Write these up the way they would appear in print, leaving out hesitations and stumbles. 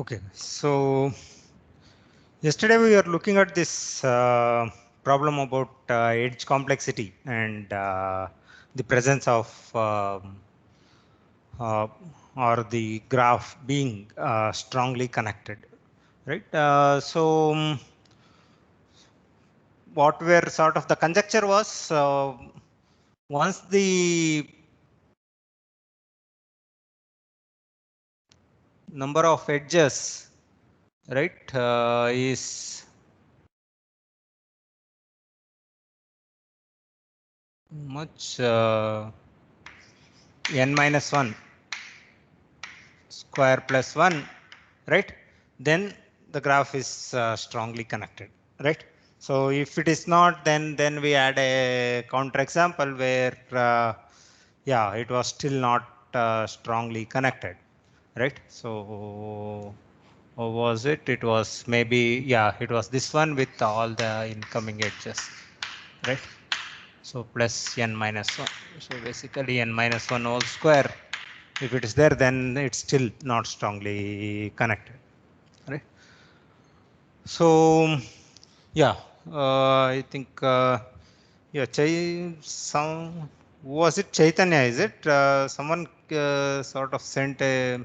Okay, so yesterday we were looking at this problem about edge complexity and the presence of uh, or the graph being strongly connected, right? What were sort of the conjecture was once the number of edges, right, is much n minus 1 square plus 1, right, then the graph is strongly connected, right? So if it is not, then we add a counter example where yeah, it was still not strongly connected, right? So or was it? It was maybe, yeah, it was this one with all the incoming edges, right? So plus n minus 1. So basically n minus 1 whole square. If it is there, then it's still not strongly connected, right? So yeah, I think yeah, some was it Chaitanya? Is it someone sort of sent a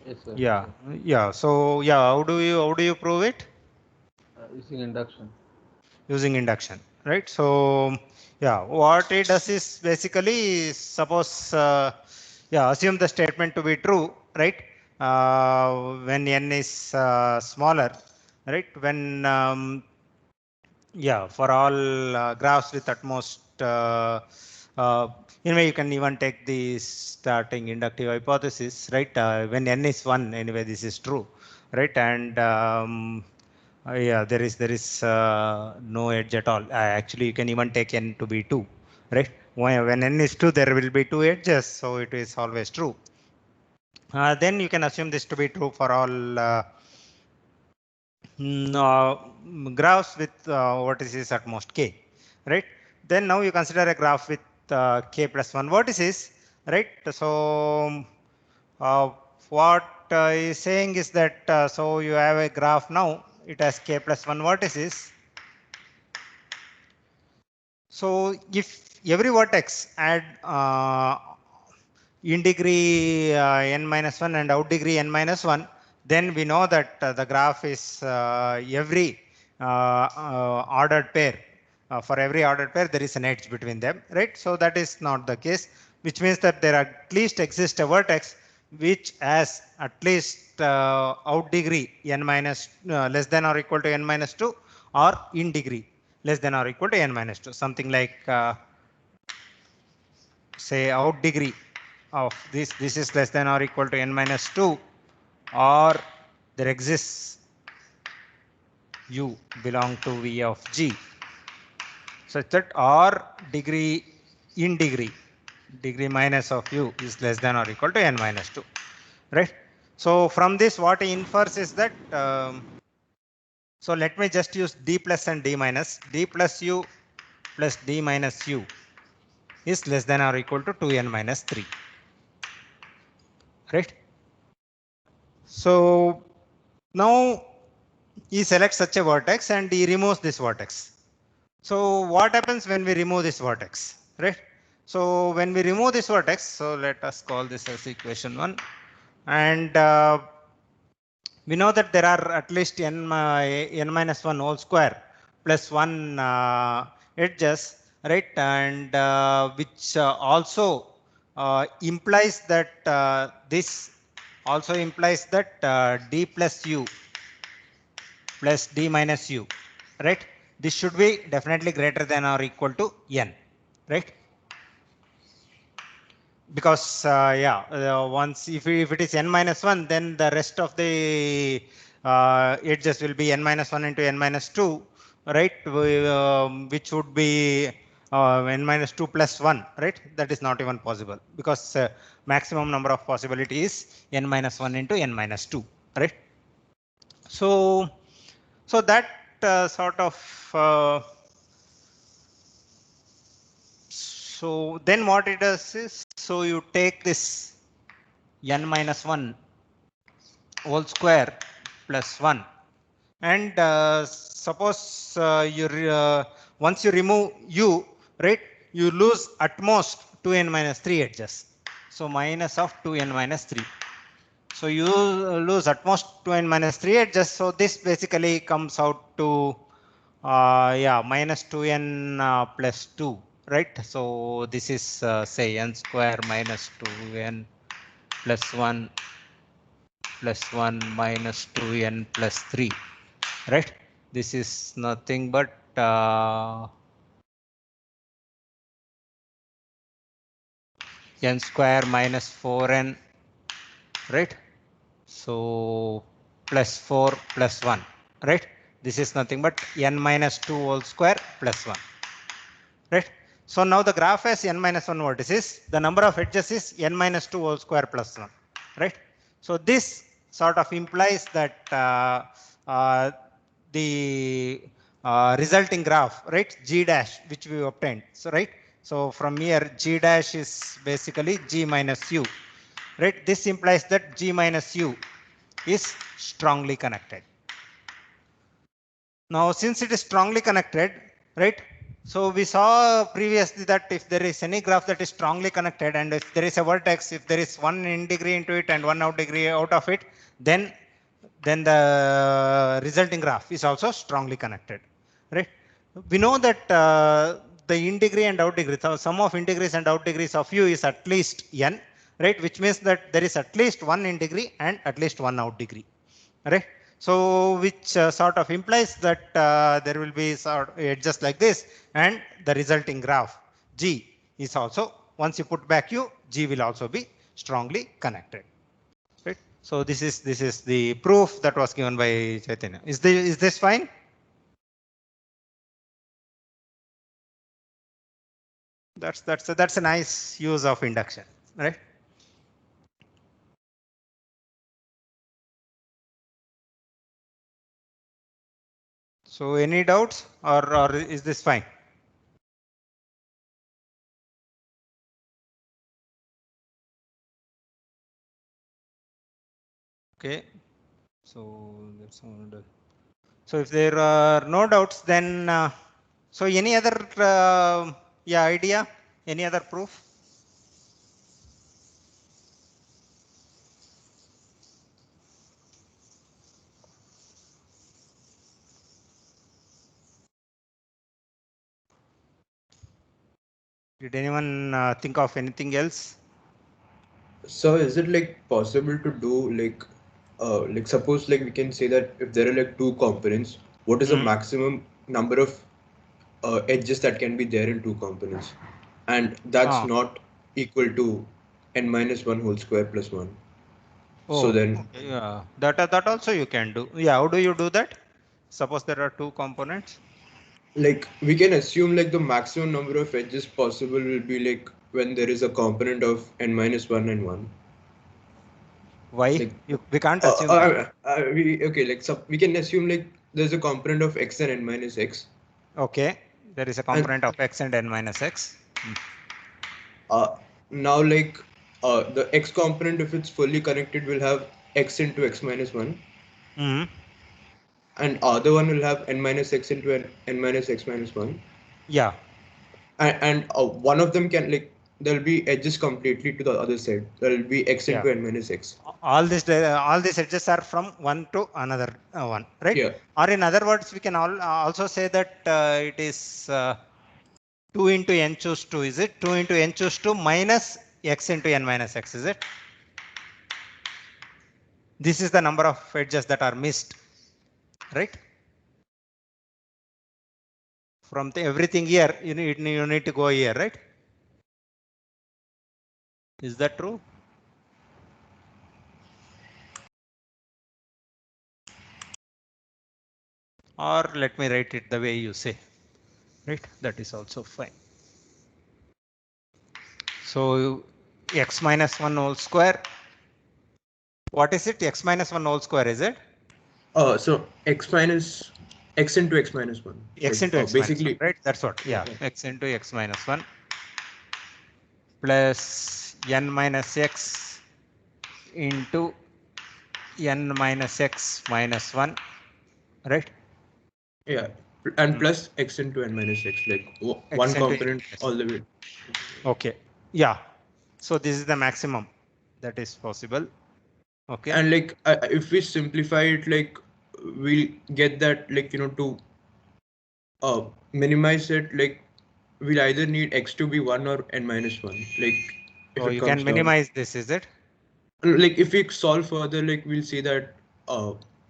Yes, sir. yeah Yes. yeah. So yeah, how do you prove it? Using induction. Using induction, right? So yeah, what it does is basically suppose yeah, assume the statement to be true, right? When n is smaller, right? When yeah, for all graphs with utmost uh, anyway, you can even take the starting inductive hypothesis, right? When n is 1, anyway, this is true, right? And yeah, there is no edge at all. Actually, you can even take n to be 2, right? When n is 2, there will be 2 edges, so it is always true. Then you can assume this to be true for all graphs with vertices at most k, right? Then now you consider a graph with k plus 1 vertices, right? So uh, what is saying is that so you have a graph now, it has k plus 1 vertices. So if every vertex add in degree n minus 1 and out degree n minus 1, then we know that the graph is every ordered pair. For every ordered pair, there is an edge between them, right? So that is not the case, which means that there at least exists a vertex which has at least out degree n minus less than or equal to n minus 2, or in degree less than or equal to n minus 2, something like say out degree of this is less than or equal to n minus 2, or there exists u belong to v of g such that or degree in degree minus of u is less than or equal to n minus 2, right? So from this what he infers is that so let me just use d plus and d minus. D plus u plus d minus u is less than or equal to 2n minus 3, right? So now he selects such a vertex and he removes this vertex. So what happens when we remove this vertex, right? So when we remove this vertex, so let us call this as equation 1, and we know that there are at least n minus 1 whole square plus 1 edges, right? And which also implies that this also implies that d plus u plus d minus u, right? This should be definitely greater than or equal to n, right? Because yeah, once if it is n minus 1, then the rest of the edges will be n minus 1 into n minus 2, right? Which would be n minus 2 plus 1, right? That is not even possible because maximum number of possibility is n minus 1 into n minus 2, right? So so that sort of so then what it does is, so you take this n minus 1 whole square plus 1. And suppose once you remove u, right, you lose at most 2n minus 3 edges. So minus of 2n minus 3. So you lose at most 2n minus 3 edges. So this basically comes out to yeah, minus 2n plus 2, right? So this is say n square minus 2n plus 1 plus 1 minus 2n plus 3, right? This is nothing but n square minus 4n, right? So plus 4 plus 1, right? This is nothing but n minus 2 whole square plus 1, right? So now the graph has n minus 1 vertices. The number of edges is n minus 2 whole square plus 1, right? So this sort of implies that uh, the resulting graph, right, g dash, which we obtained. So right. So from here, g dash is basically g minus u, right? This implies that g minus u is strongly connected. Now, since it is strongly connected, right? So we saw previously that if there is any graph that is strongly connected, and if there is a vertex, if there is one in degree into it and one out degree out of it, then the resulting graph is also strongly connected, right? We know that the in degree and out degree, so sum of in degrees and out degrees of u is at least n, right? Which means that there is at least one in degree and at least one out degree, right? So which sort of implies that there will be sort of edges like this, and the resulting graph G is also, once you put back U, G will also be strongly connected. Right? So this is the proof that was given by Chaitanya. Is this fine? That's a nice use of induction, right? So any doubts, or is this fine? Okay. So that's all. So if there are no doubts, then so any other yeah, idea, any other proof? Did anyone think of anything else? So is it like possible to do like suppose like we can say that if there are like two components, what is the Hmm. maximum number of edges that can be there in two components, and that's Ah, not equal to n minus 1 whole square plus 1. So oh, then okay, yeah. That also you can do. Yeah, how do you do that? Suppose there are two components. like we can assume like the maximum number of edges possible will be like when there is a component of n minus 1 and 1. Why? Like We can't assume that. okay, like so we can assume like there's a component of x and n minus x, Okay, there is a and component of x and n minus x. uh, now like the x component, if it's fully connected, will have x into x minus 1, Hmm. and other one will have n minus x into n minus x minus 1, Yeah. and one of them can like there'll be edges completely to the other side, there'll be x Yeah. into n minus x. All these edges are from one to another one, right? Yeah. Or in other words, we can also say that it is 2 into n choose 2. Is it 2 into n choose 2 minus x into n minus x? Is it? This is the number of edges that are missed, right? From everything here, you need to go here, right? Is that true? Or let me write it the way you say, right? That is also fine. So x minus 1 whole square. What is it? X minus 1 whole square, is it? So x minus x into x minus 1, X like into x minus 1, basically. right? That's what. Yeah, Yeah. yeah. X into x minus 1 plus n minus x into n minus x minus 1, right? Yeah, and plus x into n minus x, like one X into n component minus all the way. Okay. Yeah. So this is the maximum that is possible. Okay. And like if we simplify it, like we'll get that, like, you know, to minimize it, like we'll either need x to be 1 or n minus 1, like if So it you comes can down. minimize this, is it? Like if we solve further, like we'll see that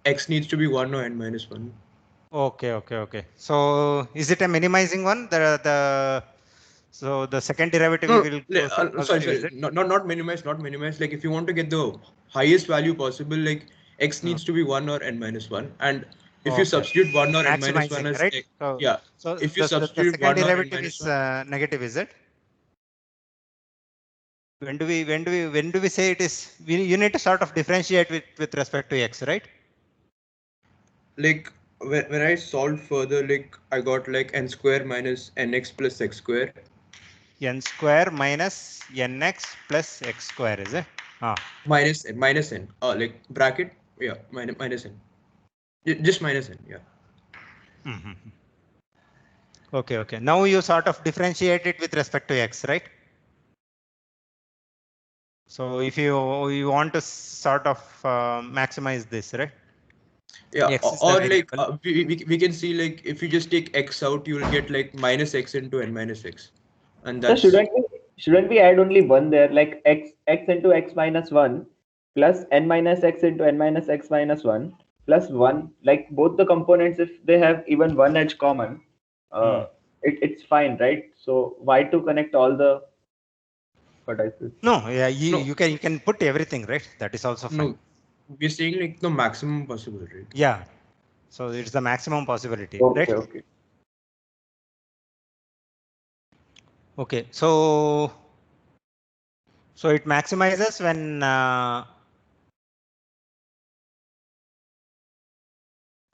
x needs to be 1 or n minus 1. Okay, okay, okay. So is it a minimizing one? So the second derivative No, will go some sorry, positive, is sorry, it? not minimize, not minimize. Like if you want to get the highest value possible, like x Hmm. needs to be 1 or n minus 1, and if you Okay. substitute 1 or n minus 1 Maximizing, as right? x, So yeah, so if you the substitute second 1 or n derivative minus is 1, negative, is it? When do we say it is? You need to sort of differentiate with respect to x, right? like when I solved further, like I got like n square minus nx plus x square. N square minus nx plus x square, is it? Ah. Minus n, like bracket, yeah, minus n, just minus n, yeah. Mhm. Okay, okay. Now you sort of differentiate it with respect to x, right? So if you want to sort of maximize this, right? Yeah, X is the or like variable. we can see, like if you just take x out, you will get like minus x into n minus x, and So that's shouldn't we add only one there, like x into x minus one plus n minus x into n minus x minus one plus one, like both the components, if they have even one edge common, Hmm. it's fine, right? So why to connect all the vertices? No, yeah, no, you can put everything, right? That is also fine. no. We're saying like the maximum possible, right? Yeah. So it's the maximum possibility, right? Okay, okay. Okay. So it maximizes when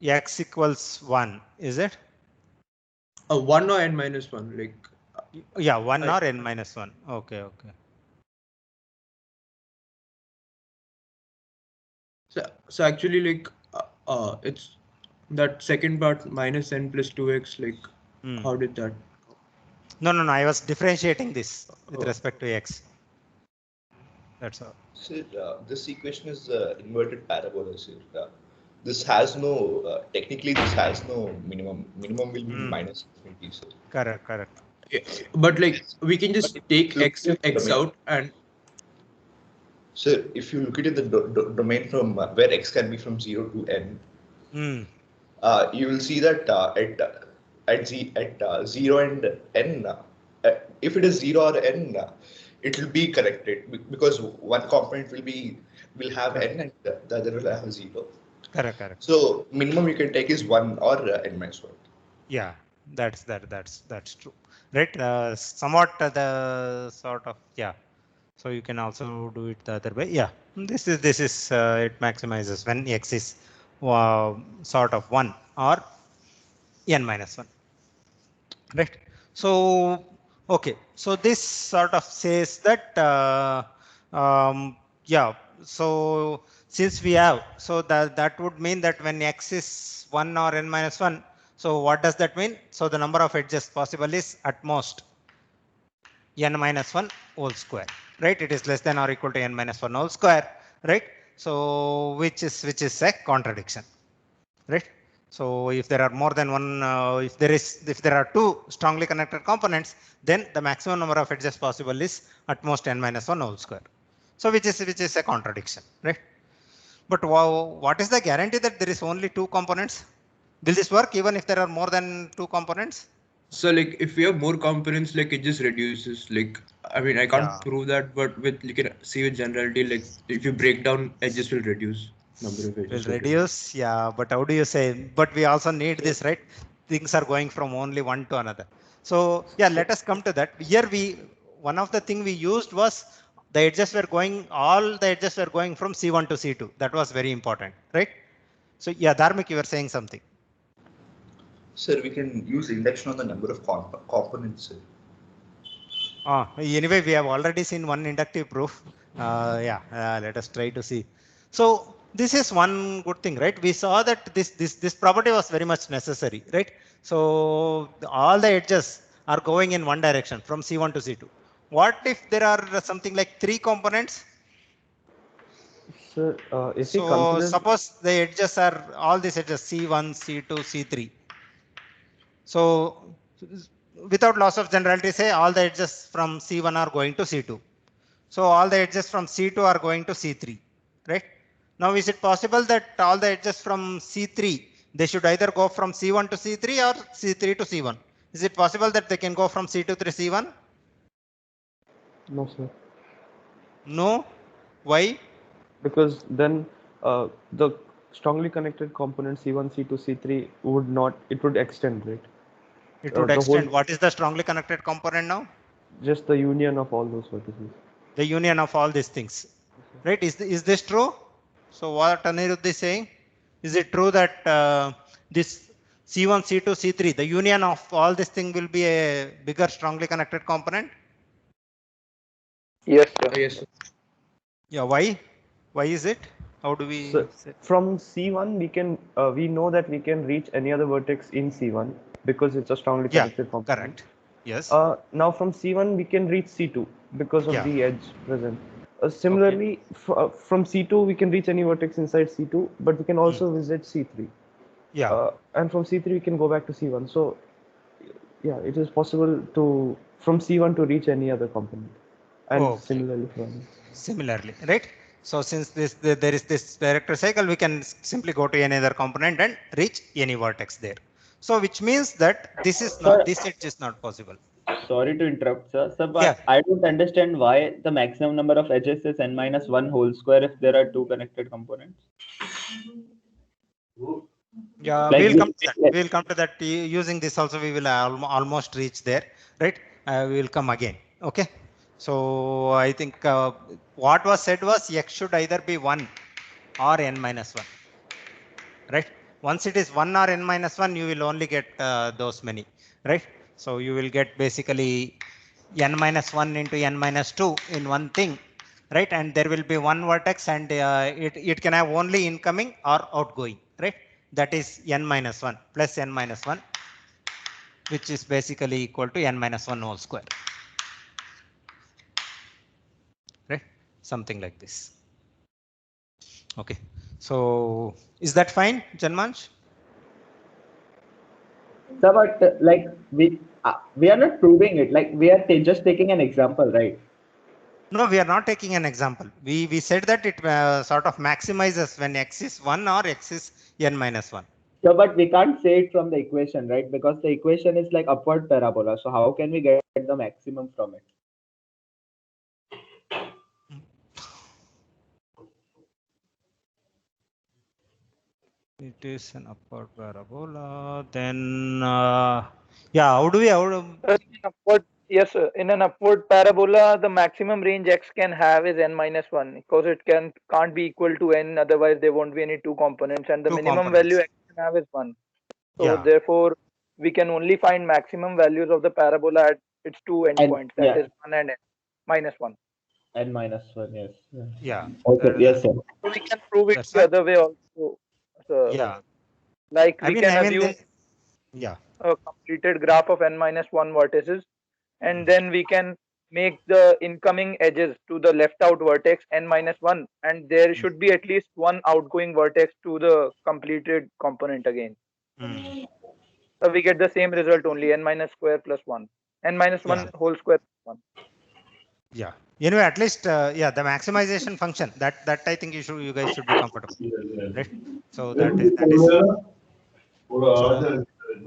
x equals 1, is it? 1 or n minus 1, like Yeah, 1 I, or n minus 1. Okay, okay. so actually, like it's that second part minus n plus 2x, like Hmm. how did that? No, no, no. I was differentiating this with Oh. respect to x. That's all. So this equation is inverted parabola. So this has no technically this has no minimum. Minimum will be minus infinity. So Correct, correct. Yeah, but like we can just take look x at the x domain. out, and So if you look at the domain from where x can be from 0 to n, you will see that at 0 and n, if it is 0 or n, it will be corrected because one component will have n and the other will have 0. Correct, correct. So minimum you can take is 1 or n minus 1. Yeah, that's true. Right. Somewhat the sort of, yeah. So you can also do it the other way. Yeah. This is it maximizes when x is sort of 1 or n minus 1. Right. So okay. So this sort of says that yeah. So since we have, so that would mean that when x is 1 or n minus 1, so what does that mean? So the number of edges possible is at most n minus 1 whole square, right? It is less than or equal to n minus 1 whole square, right? So which is a contradiction, right? So if there are more than one, if there are two strongly connected components, then the maximum number of edges possible is at most n minus 1 whole square. So which is a contradiction, right? But what is the guarantee that there is only two components? Will this work even if there are more than two components? so like if we have more components, like it just reduces. Like I mean, I can't Yeah. prove that, but with you can see with generality, like if you break down, edges will reduce. Number of Will edges will reduce. reduce, yeah, but how do you say? But we also need this, right? Things are going from only one to another. So yeah, let us come to that. Here one of the thing we used was all the edges were going from C1 to C2. That was very important, right? So yeah, Dharmik, you were saying something. Sir, we can use induction on the number of components. Sir. Anyway, we have already seen one inductive proof. Yeah, let us try to see. So this is one good thing, right? We saw that this property was very much necessary, right? So all the edges are going in one direction from C1 to C2. What if there are something like 3 components? Sir, if we So consider, suppose the edges are all these edges C1, C2, C3. So without loss of generality, say all the edges from C1 are going to C2. So all the edges from C2 are going to C3, right? Now, is it possible that all the edges from C3, they should either go from C1 to C3 or C3 to C1? Is it possible that they can go from C2 to C1? no, sir, No. Why? because then the strongly connected component C1, C2, C3 would not, it would extend, right? It would The whole, extend. What is the strongly connected component now? just the union of all those vertices. The union of all these things, right? Is this true? So what Anirudh is saying, is it true that this C1, C2, C3, the union of all this thing will be a bigger strongly connected component? Yes, sir. Yes, sir. Yeah, why? Why is it? How do we So say? from C1, we can we know that we can reach any other vertex in C1 because it's a strongly Yeah, connected component. correct. Yes. Now from C1 we can reach C2 because of Yeah. the edge present. Similarly, from C2 we can reach any vertex inside C2, but we can also visit C3. Yeah. And from C3 we can go back to C1. So yeah, it is possible to from C1 to reach any other component, and Okay. similarly from. Similarly, right? So since there is this vector cycle, we can simply go to any other component and reach any vertex there. So which means that this is not, this edge is not possible. Sorry to interrupt, sir. Sir, but Yeah. I don't understand why the maximum number of edges is n minus 1 whole square if there are two connected components. Yeah, Like we'll come to that. We'll come to that. Using this also, we will almost reach there, right? We will come again. Okay. So I think what was said was x should either be 1 or n minus 1, right? Once it is 1 or n minus 1, you will only get those many, right? So you will get basically n minus 1 into n minus 2 in one thing, right? And there will be one vertex, and it can have only incoming or outgoing, right? That is n minus 1 plus n minus 1, which is basically equal to n minus 1 whole square, right? Something like this. Okay. So is that fine, Janmansh? Sir, but like we are not proving it. Like we are just taking an example, right? No, we are not taking an example. We said that it sort of maximizes when x is 1 or x is n minus 1. So, but we can't say it from the equation, right? Because the equation is like upward parabola. So how can we get the maximum from it? It is an upward parabola. Then, yeah, how do we? Yes, sir. In an upward parabola, the maximum range x can have is n minus 1 because it can't be equal to n, otherwise there won't be any two components, and the Two minimum components. value x can have is 1. So Yeah. therefore, we can only find maximum values of the parabola at its two endpoints, that is 1 and n minus 1. N minus 1, yes. Yeah. Okay, yes, sir. So we can prove it That's the fine. other way also. So, Yeah. like I we mean, can assume yeah. a completed graph of n minus 1 vertices, and then we can make the incoming edges to the left out vertex n minus 1, and there should be at least one outgoing vertex to the completed component again. So we get the same result only, n minus square plus 1, n minus 1 Yeah. whole square plus 1. Yeah. Anyway, at least, yeah, the maximization function that I think you guys should be comfortable, right? So that is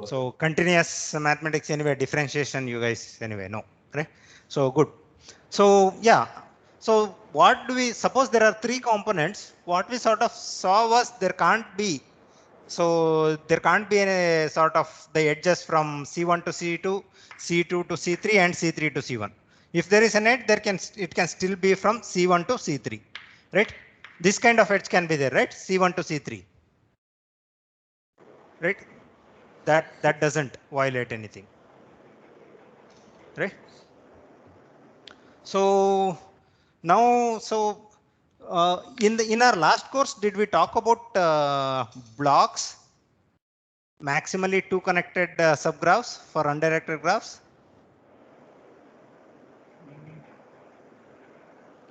so continuous mathematics anyway, differentiation you guys anyway know, right? So good. So yeah. So what do we suppose there are 3 components? What we sort of saw was there can't be. So there can't be any sort of the edges from C1 to C2, C2 to C3, and C3 to C1. If there is an edge, it can still be from C1 to C3, right? This kind of edge can be there, right? C1 to C3, right? That doesn't violate anything, right? So now, so In our last course, did we talk about blocks, maximally two connected subgraphs for undirected graphs?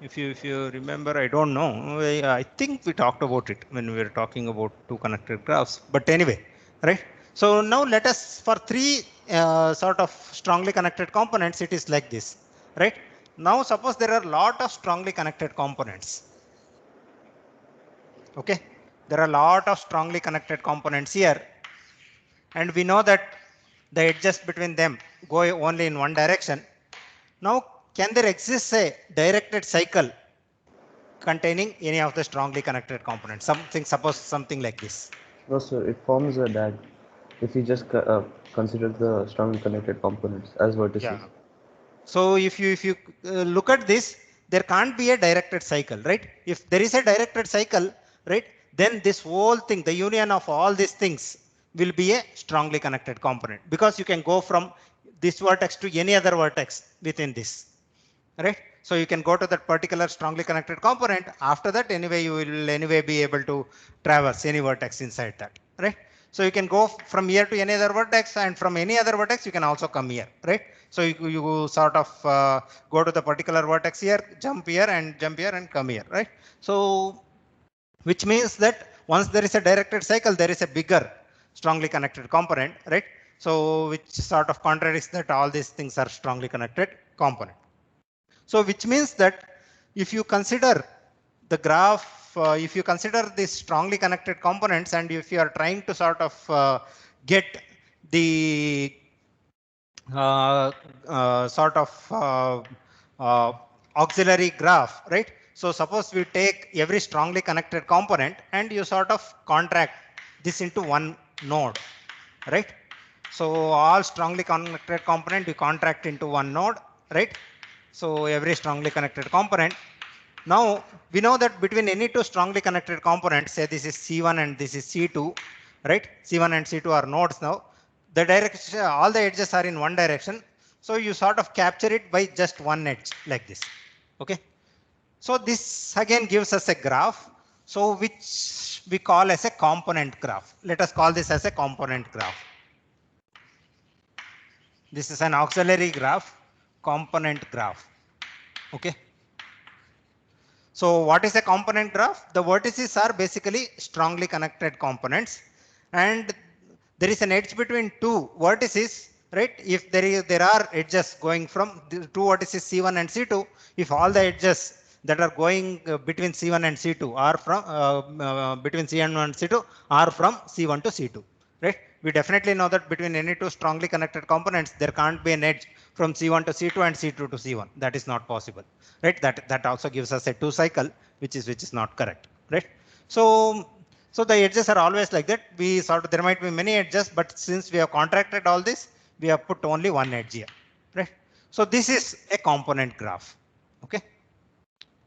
If you remember, I don't know. I think we talked about it when we were talking about two connected graphs. But anyway, right? So now let us, for three sort of strongly connected components, it is like this, right? Now suppose there are a lot of strongly connected components. Okay, there are a lot of strongly connected components here, and we know that the edges between them go only in one direction. Now, can there exist a directed cycle containing any of the strongly connected components? Suppose something like this. No, sir, it forms a DAG if you just consider the strongly connected components as vertices. Yeah. So if you look at this, there can't be a directed cycle, right? If there is a directed cycle, right, then this whole thing, the union of all these things, will be a strongly connected component, because you can go from this vertex to any other vertex within this, right? So you can go to that particular strongly connected component. After that, anyway, you will anyway be able to traverse any vertex inside that, right? So you can go from here to any other vertex, and from any other vertex, you can also come here, right? So you sort of go to the particular vertex here, jump here and come here, right? So which means that once there is a directed cycle, there is a bigger strongly connected component, right? So which sort of contradicts that all these things are strongly connected component. So which means that if you consider the graph, if you consider these strongly connected components, and if you are trying to sort of get the sort of auxiliary graph, right? So suppose we take every strongly connected component and you sort of contract this into one node, right? So all strongly connected component you contract into one node, right? So every strongly connected component. Now we know that between any two strongly connected components, say this is C1 and this is C2, right? C1 and C2 are nodes now. The direction, all the edges are in one direction. So you sort of capture it by just one edge like this. Okay. So this again gives us a graph. So which we call as a component graph. Let us call this as a component graph. This is an auxiliary graph, component graph. Okay. So what is a component graph? The vertices are basically strongly connected components, and there is an edge between two vertices, right? If there are edges going from the two vertices C1 and C2, if all the edges that are going between C1 and C2 are from between C1 and C2 are from C1 to C2, right? We definitely know that between any two strongly connected components, there can't be an edge from C1 to C2 and C2 to C1. That is not possible, right? That also gives us a two cycle, which is not correct, right? So the edges are always like that. We sort of, there might be many edges, but since we have contracted all this, we have put only one edge here, right? So this is a component graph. Okay.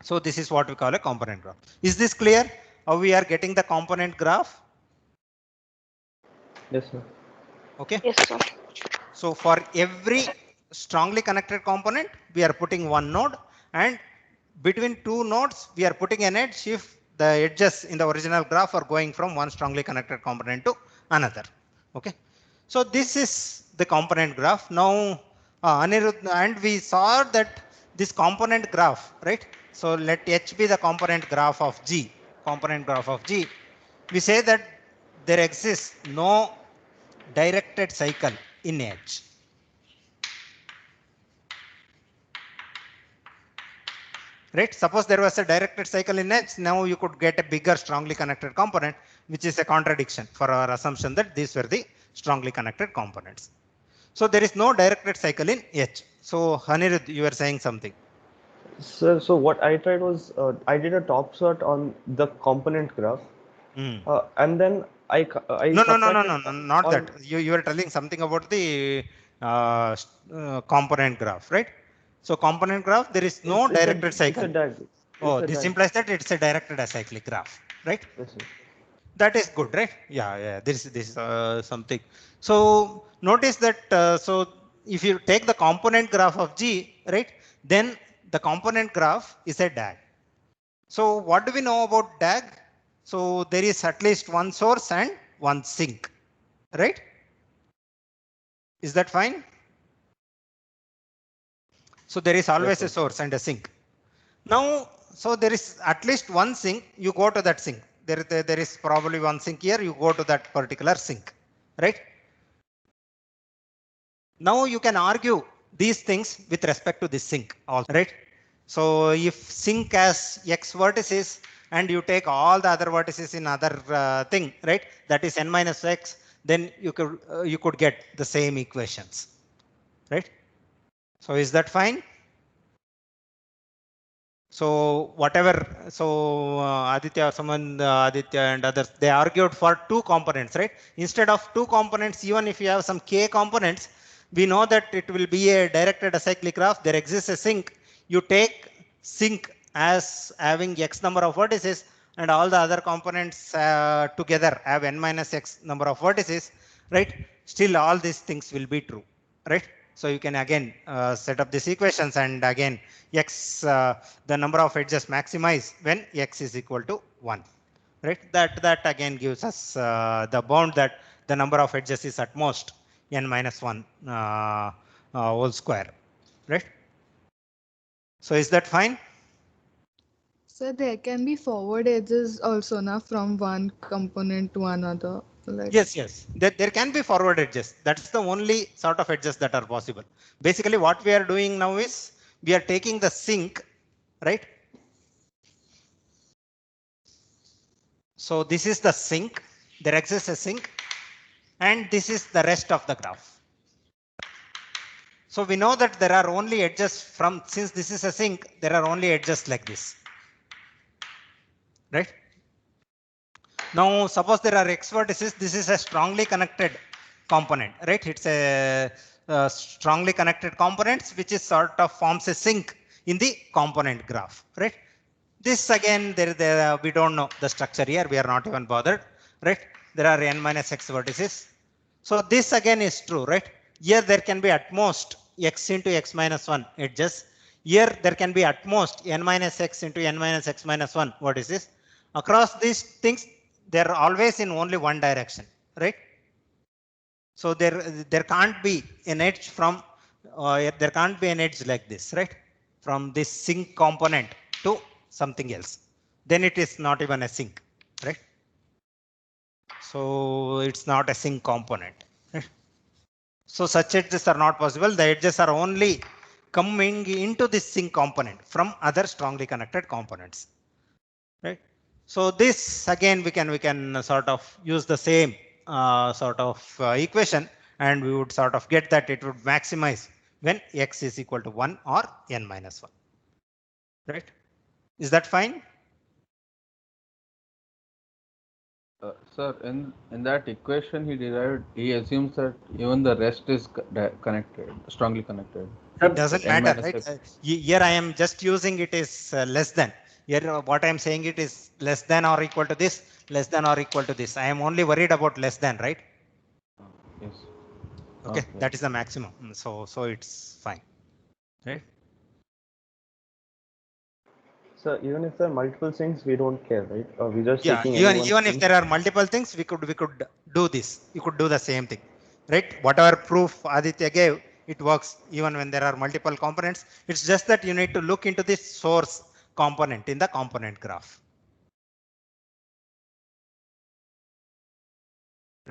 So this is what we call a component graph. Is this clear? How we are getting the component graph? Yes, sir. Okay. Yes, sir. So for every strongly connected component, we are putting one node, and between two nodes, we are putting an edge if the edges in the original graph are going from one strongly connected component to another. Okay. So this is the component graph. Now, Anirudh, and we saw that this component graph, right? So let H be the component graph of G, component graph of G. We say that there exists no directed cycle in H. Right? Suppose there was a directed cycle in H, now you could get a bigger strongly connected component, which is a contradiction for our assumption that these were the strongly connected components. So there is no directed cycle in H. So Anirudh, you were saying something. Sir, so what I tried was I did a top sort on the component graph, and then I No, subtracted not on- that. You were telling something about the component graph, right? So component graph, there is no directed cycle. It's a DAG. Oh, this implies that it's a directed acyclic graph, right? Yes, sir. That is good, right? Yeah. This is something. So notice that. So if you take the component graph of G, right, then the component graph is a DAG. So what do we know about DAG? So there is at least one source and one sink, right? Is that fine? So there is always sir. a source and a sink. Now, so there is at least one sink, you go to that sink. There is probably one sink here, you go to that particular sink, right? Now you can argue these things with respect to this sink also, right? So if sink has X vertices and you take all the other vertices in other thing, right? That is n minus X, then you could get the same equations, right? So is that fine? So whatever, so Aditya, Aditya and others, they argued for two components, right? Instead of two components, even if you have some k components, we know that it will be a directed acyclic graph. There exists a sink. You take sink as having x number of vertices, and all the other components together have n minus x number of vertices, right? Still, all these things will be true, right? So you can again set up these equations, and again x the number of edges maximize when x is equal to 1, right? That again gives us the bound that the number of edges is at most n minus 1 whole square, right? So is that fine? So there can be forward edges also now from one component to another. Like Yes. There can be forward edges. That's the only sort of edges that are possible. Basically, what we are doing now is we are taking the sink, right? So this is the sink. There exists a sink, and this is the rest of the graph. So we know that there are only edges from, since this is a sink, there are only edges like this, right? Now suppose there are x vertices. This is a strongly connected component, right? It's a strongly connected components which is sort of forms a sink in the component graph, right? This again, we don't know the structure here. We are not even bothered, right? There are n minus x vertices. So this again is true, right? Here there can be at most x into x minus 1 edges. Here there can be at most n minus x into n minus x minus 1 vertices. Across these things, they are always in only one direction, right? So there can't be an edge from, there can't be an edge like this, right? From this sink component to something else. Then it is not even a sink, right? So it's not a sink component, right? So such edges are not possible. The edges are only coming into this sink component from other strongly connected components, right? So this again we can sort of use the same sort of equation, and we would sort of get that it would maximize when x is equal to 1 or n minus 1, right? Is that fine? Sir, in that equation he derived, he assumes that even the rest is connected, strongly connected. It doesn't N matter, minus right? x. Here I am just using it is less than. Here what I am saying it is less than or equal to this, less than or equal to this. I am only worried about less than, right? Yes. Okay, that is the maximum. So it's fine, right? So even if there are multiple sinks, we don't care, right? We're just Yeah, taking any one even if sink. there are multiple things, we could do this. You could do the same thing, right? Whatever proof Aditya gave, it works even when there are multiple components. It's just that you need to look into this source component in the component graph,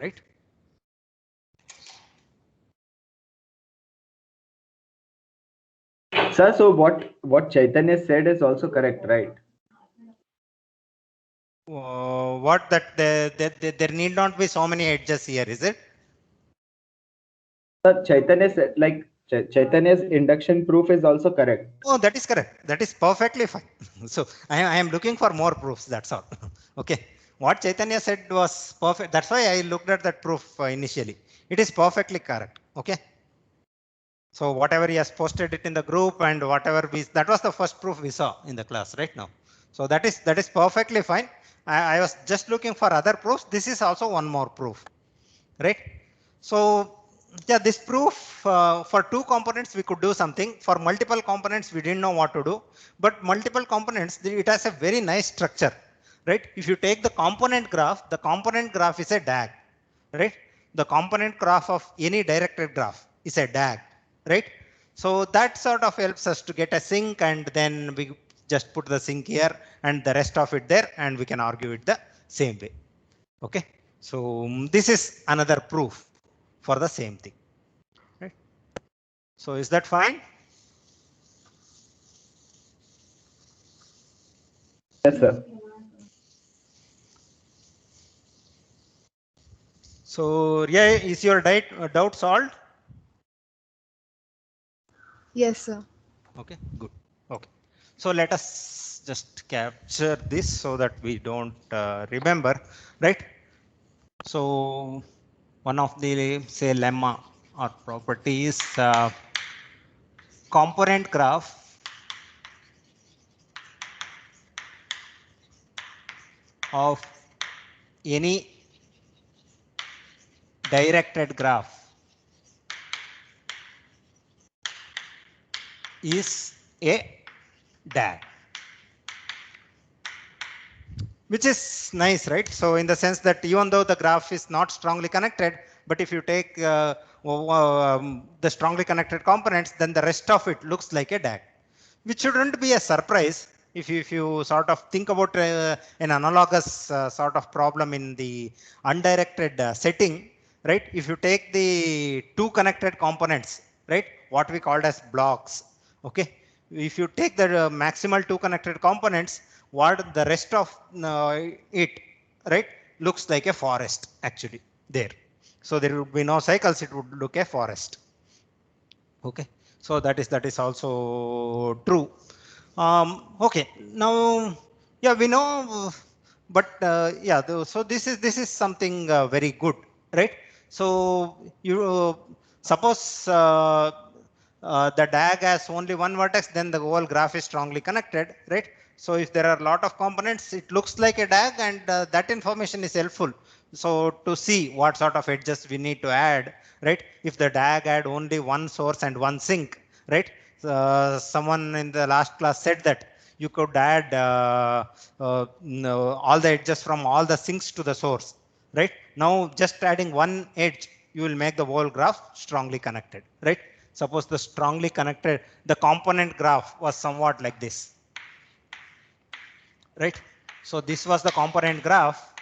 right? Sir, so what Chaitanya said is also correct, right? What that there need not be so many edges here, is it? Sir, Chaitanya said, like Chaitanya's induction proof is also correct. Oh, that is correct. That is perfectly fine. So I am looking for more proofs. That's all. Okay. What Chaitanya said was perfect. That's why I looked at that proof initially. It is perfectly correct. Okay. So whatever he has posted it in the group, and whatever that was the first proof we saw in the class right now. So that is perfectly fine. I was just looking for other proofs. This is also one more proof, right? So yeah, this proof for two components we could do something. For multiple components we didn't know what to do, but multiple components it has a very nice structure, right? If you take the component graph is a DAG, right? The component graph of any directed graph is a DAG, right? So that sort of helps us to get a sink, and then we just put the sink here and the rest of it there, and we can argue it the same way. Okay, so this is another proof for the same thing, right? So is that fine? Yes, sir. So yeah, is your doubt solved? Yes, sir. Okay, good. Okay, so let us just capture this so that we don't remember, right? So one of the say lemma or properties component graph of any directed graph is a DAG, which is nice, right? So in the sense that even though the graph is not strongly connected, but if you take the strongly connected components, then the rest of it looks like a DAG, which shouldn't be a surprise if you sort of think about an analogous sort of problem in the undirected setting, right? If you take the two connected components, right, what we called as blocks, okay, if you take the maximal two connected components, what the rest of it, right, looks like a forest actually there. So there would be no cycles, it would look a forest. Okay, so that is also true. Okay, now yeah, we know, but yeah, so this is something very good, right? So you suppose the DAG has only one vertex, then the whole graph is strongly connected, right? So if there are a lot of components, it looks like a DAG, and that information is helpful. So to see what sort of edges we need to add, right? If the DAG had only one source and one sink, right? Someone in the last class said that you could add all the edges from all the sinks to the source, right? Now just adding one edge, you will make the whole graph strongly connected, right? Suppose the strongly connected, the component graph was somewhat like this, right? So this was the component graph.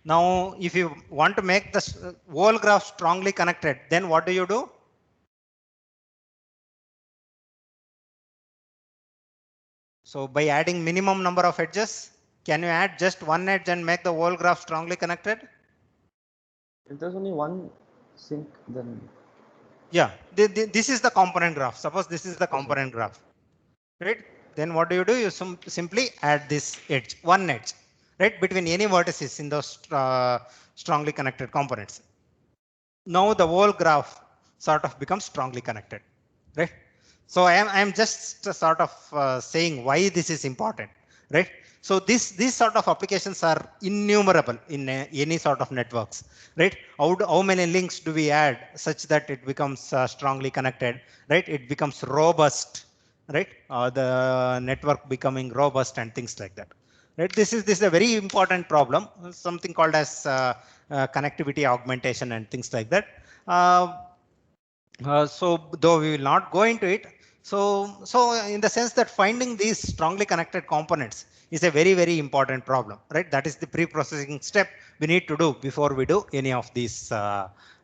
Now, if you want to make the whole graph strongly connected, then what do you do? So by adding minimum number of edges, can you add just one edge and make the whole graph strongly connected? If there's only one sink, then yeah, this is the component graph. Suppose this is the component graph, right? Then what do? You simply add this edge, one edge, right, between any vertices in those strongly connected components. Now the whole graph sort of becomes strongly connected, right? So I am just sort of saying why this is important, right? So these sort of applications are innumerable in any sort of networks, right? How many links do we add such that it becomes strongly connected, right? It becomes robust, right? The network becoming robust and things like that, right? This is a very important problem, something called as connectivity augmentation and things like that. So though we will not go into it, so in the sense that finding these strongly connected components is a very important problem, right? That is the pre-processing step we need to do before we do any of these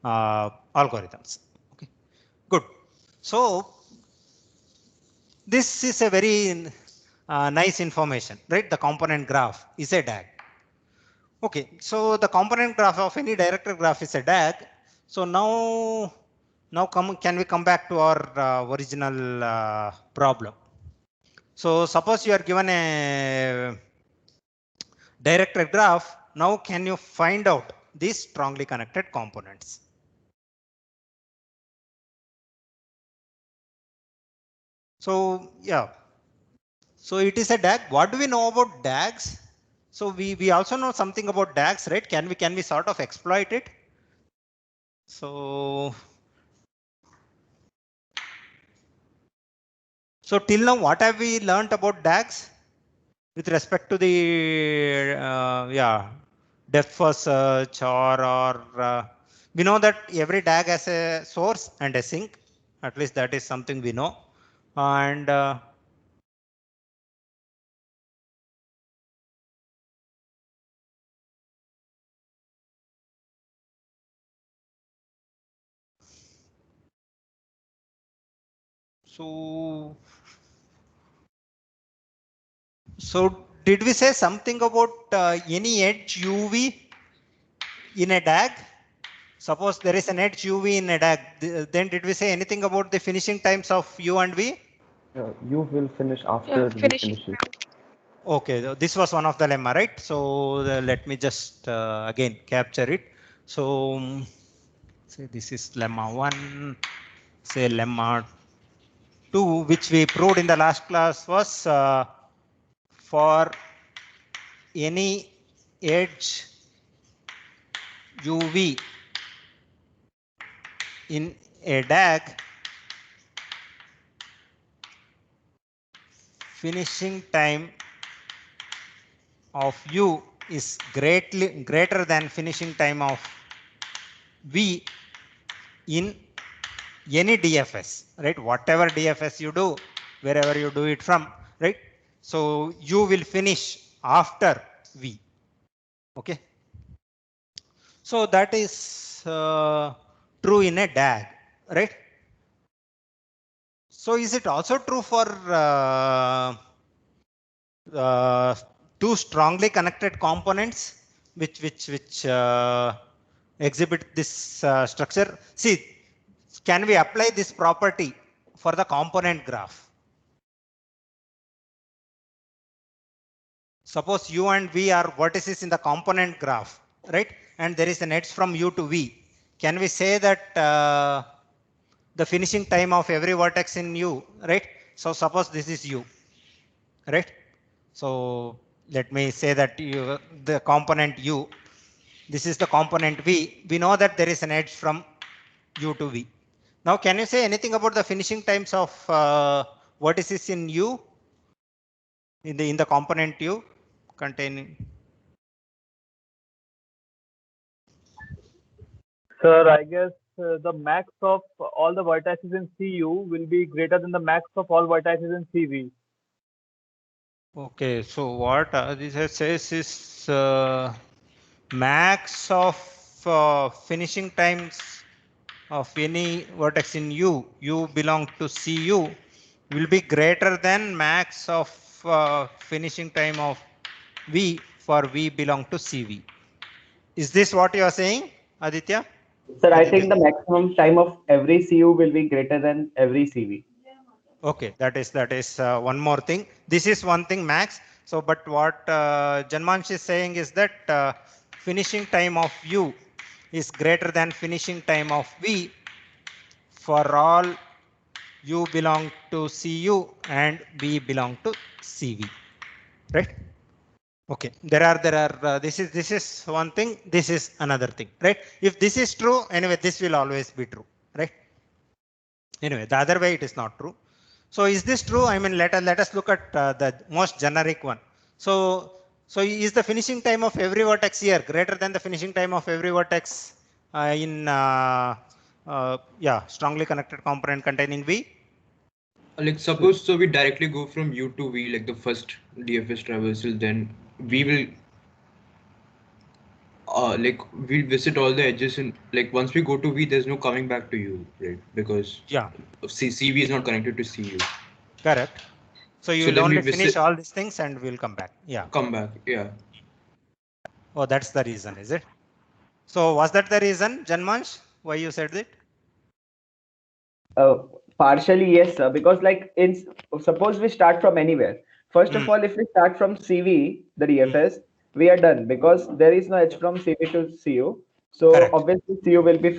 algorithms. Okay, good. So this is a very nice information, right? The component graph is a DAG. Okay, so the component graph of any directed graph is a DAG. So now can we come back to our original problem? So suppose you are given a directed graph. Now can you find out these strongly connected components? So yeah, so it is a DAG. What do we know about DAGs? So we also know something about DAGs, right? Can we sort of exploit it? So So till now, what have we learnt about DAGs with respect to the depth first search or we know that every DAG has a source and a sink. At least that is something we know. And so did we say something about any edge UV in a DAG? Suppose there is an edge UV in a DAG, then did we say anything about the finishing times of U and V? You will finish after we finish it. Okay, this was one of the lemma, right? So let me just again capture it. So say this is lemma 1, say lemma 2, which we proved in the last class was for any edge UV in a DAG, finishing time of U is greater than finishing time of V in any DFS, right? Whatever DFS you do, wherever you do it from, right? So U will finish after V. Okay. So that is true in a DAG, right? So is it also true for two strongly connected components which exhibit this structure? See, can we apply this property for the component graph? Suppose U and V are vertices in the component graph, right? And there is an edge from U to V. Can we say that the finishing time of every vertex in U, right? So suppose this is U, right? So let me say that the component U, this is the component V. We know that there is an edge from U to V. Now, can you say anything about the finishing times of vertices in U, in the component U containing? Sir, I guess the max of all the vertices in CU will be greater than the max of all vertices in CV. Okay, so what this says is max of finishing times of any vertex in U, U belong to CU, will be greater than max of finishing time of V for V belong to CV. Is this what you are saying, Aditya? Sir, I think the maximum time of every CU will be greater than every CV. Okay, that is one more thing. This is one thing max. So, but what Janmansh is saying is that finishing time of U is greater than finishing time of V for all U belong to CU and V belong to CV, right? Okay, there are this is one thing, this is another thing, right? If this is true, anyway, this will always be true, right? Anyway, the other way it is not true. So is this true? I mean, let us look at the most generic one. So is the finishing time of every vertex here greater than the finishing time of every vertex in strongly connected component containing V? Like suppose so we directly go from U to V, like the first DFS traversal, then we will like we'll visit all the edges, and like once we go to V, there's no coming back to U, right? Because CV is not connected to CU. Correct. So you will only finish all these things and we'll come back. Yeah. Come back. Yeah. Oh, that's the reason, is it? So was that the reason, Janmansh, why you said it? Partially, yes, sir. Because like suppose we start from anywhere. First of all, if we start from CV, the DFS, we are done because there is no edge from CV to CU. So correct. Obviously CU will be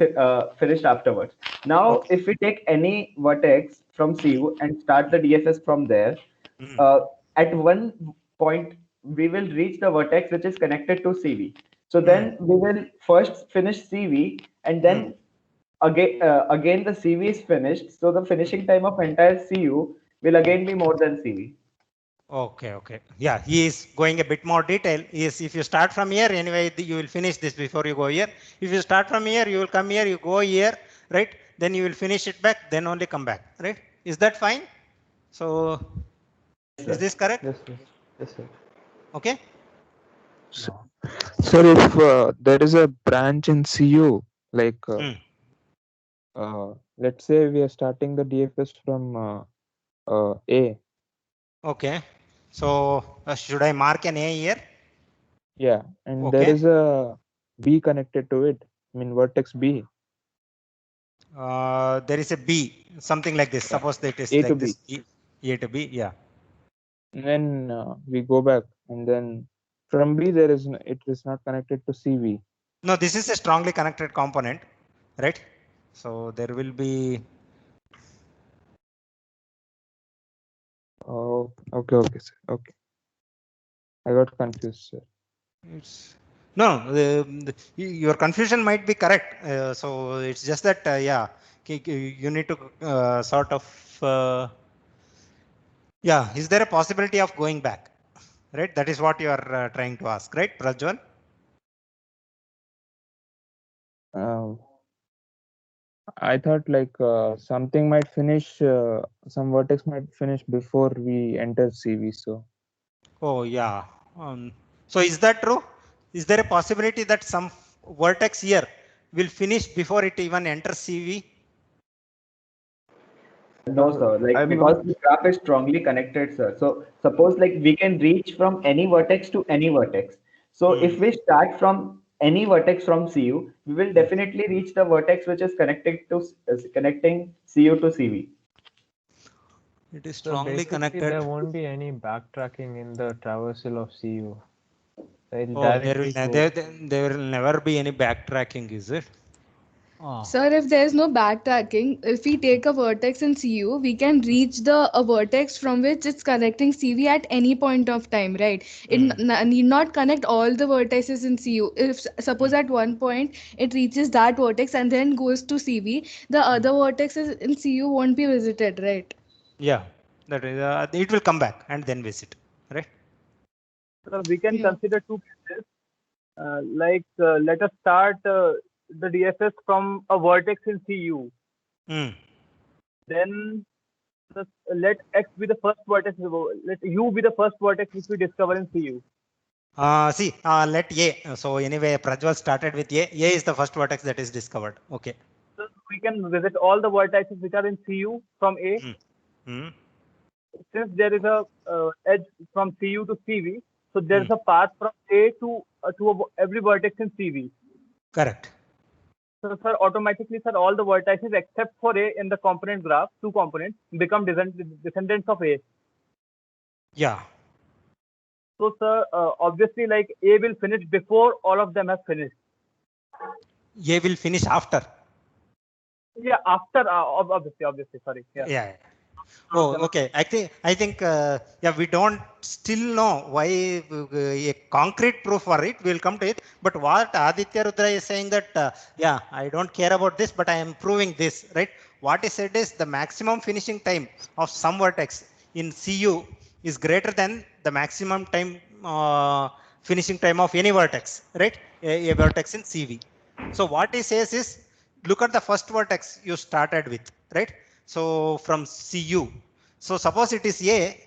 finished afterwards. Now, if we take any vertex from CU and start the DFS from there, at one point we will reach the vertex which is connected to CV. So then we will first finish CV and then again the CV is finished. So the finishing time of entire CU will again be more than CV. Okay, okay. Yeah, he is going a bit more detail. Is if you start from here, anyway, you will finish this before you go here. If you start from here, you will come here, you go here, right? Then you will finish it back, then only come back, right? Is that fine? So, is this correct? Yes, sir. Yes, sir. Okay. So, sir, if there is a branch in CU, like let's say we are starting the DFS from A. Okay. So, should I mark an A here? Yeah, and Okay. there is a B connected to it. I mean, vertex B. There is a B, something like this. Suppose that is A like to this. B. A to B, yeah. And then we go back, and then from B there is it is not connected to CV. No, this is a strongly connected component, right? So there will be. Oh, okay, sir. Okay, I got confused, sir. It's no, your confusion might be correct. So it's just that, yeah, you need to sort of, yeah. Is there a possibility of going back? Right, that is what you are trying to ask, right, Prajwal? I thought like something might finish, some vertex might finish before we enter CV. So. Oh yeah. So is that true? Is there a possibility that some vertex here will finish before it even enters CV? No, sir. Like because the graph is strongly connected, sir. So suppose like we can reach from any vertex to any vertex. So if we start from any vertex from CU, we will definitely reach the vertex which is connected to connecting CU to CV. It is So strongly basically, connected. there won't be any backtracking in the traversal of CU. Oh, there will never be any backtracking, is it? Sir, if there's no backtracking, if we take a vertex in CU, we can reach the a vertex from which it's connecting CV at any point of time, right? It need not connect all the vertices in CU. If suppose at one point it reaches that vertex and then goes to CV, the other vertexes in CU won't be visited, right? Yeah, that is. It will come back and then visit, right? So we can consider two cases. Let us start the DFS from a vertex in CU. Then let X be the first vertex. Let U be the first vertex which we discover in CU. Let A. So anyway, Prajwal started with A. A is the first vertex that is discovered. Okay. So we can visit all the vertices which are in CU from A. Since there is a edge from CU to CV, so there is a path from A to every vertex in CV. Correct. So, sir, automatically, sir, all the vertices except for A in the component graph, two components, become descendants of A. Yeah. So, sir, obviously, like A will finish before all of them have finished. A will finish after. Yeah, after obviously. Sorry. Yeah. Oh, okay. I think yeah, we don't still know why a concrete proof for it. We'll come to it. But what Aditya Rudra is saying that yeah, I don't care about this, but I am proving this, right? What he said is the maximum finishing time of some vertex in CU is greater than the maximum time finishing time of any vertex, right? A vertex in CV. So what he says is, look at the first vertex you started with, right? So from CU. So suppose it is A,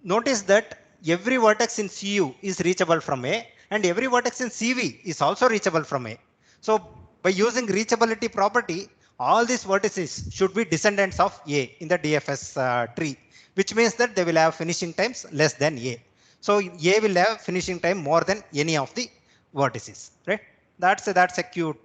notice that every vertex in CU is reachable from A and every vertex in CV is also reachable from A. So by using reachability property, all these vertices should be descendants of A in the DFS tree, which means that they will have finishing times less than A. So A will have finishing time more than any of the vertices, right? That's a cute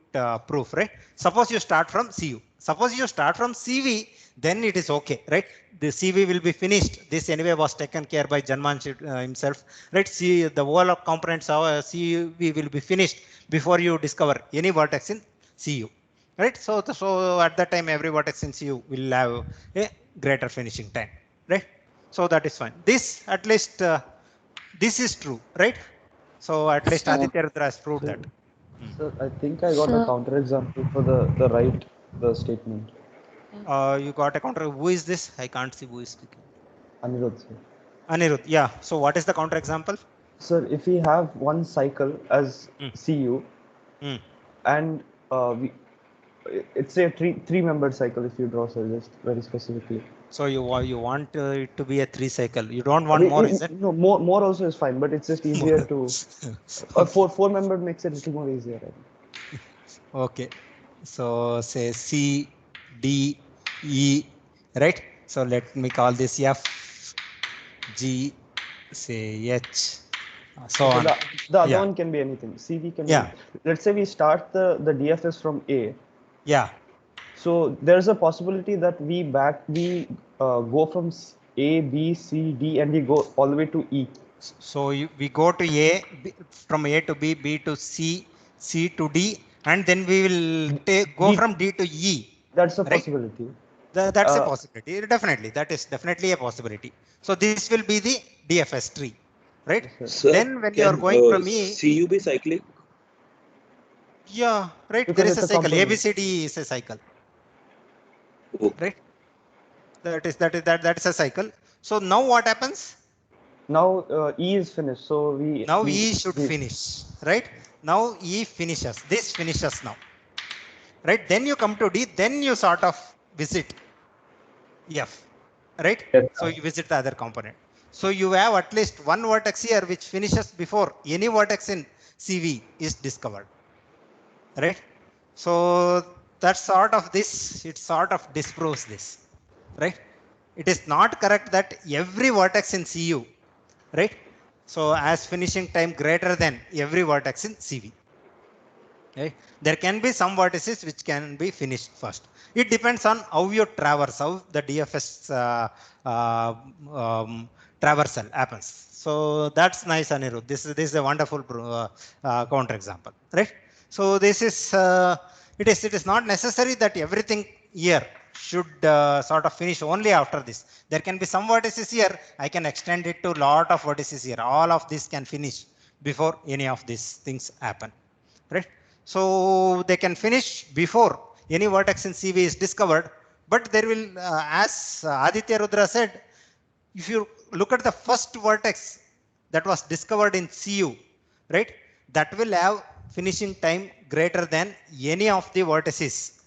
proof, right? Suppose you start from CU. Suppose you start from CV, then it is okay, right? The CV will be finished. This anyway was taken care by Janmanshi himself, right? See, the whole of components of CV will be finished before you discover any vertex in CU, right? So at that time, every vertex in CU will have a greater finishing time, right? So that is fine. This at least this is true, right? So at least Aditya Rudra has proved that. Sir, I think I got a counterexample for the statement. You got a counter. Who is this? I can't see who is speaking. Anirudh, sir. Anirudh, yeah. So what is the counter example? Sir, if we have one cycle as CU, and it's a three-membered cycle if you draw, sir, just very specifically. So you want it to be a 3 cycle. You don't want more, is it? No, more also is fine, but it's just easier to. Four-membered makes it a little more easier. Right? Okay. So say C, D, E, right? So let me call this F, G, say H, so okay, on. The other one can be anything. CV can be. Let's say we start the DFS from A. Yeah. So there's a possibility that we go from A, B, C, D, and we go all the way to E. So we go to A, from A to B, B to C, C to D, and then we will go from D to E. That's a possibility. That's a possibility. Definitely, that is definitely a possibility. So this will be the DFS tree, right? Sir, then when you are going from E, CU be cyclic? Yeah, right. Because there is it's a cycle. component. ABCD is a cycle. Okay. Right. That is a cycle. So now what happens? Now E is finished. So E should finish, right? Now E finishes. This finishes now. Right. Then you come to D. Then you sort of visit F. Right. So you visit the other component. So you have at least one vertex here which finishes before any vertex in CV is discovered. Right. So that's sort of this. It sort of disproves this. Right. It is not correct that every vertex in CU, right? So as finishing time greater than every vertex in CV. Okay. There can be some vertices which can be finished first. It depends on how you traverse, how the DFS traversal happens. So that's nice, Anirudh. This is a wonderful counter example, right? So this is it is not necessary that everything here should sort of finish only after this. There can be some vertices here. I can extend it to lot of vertices here. All of this can finish before any of these things happen, right? So they can finish before any vertex in CV is discovered, but there will, as Aditya Rudra said, if you look at the first vertex that was discovered in CU, right, that will have finishing time greater than any of the vertices,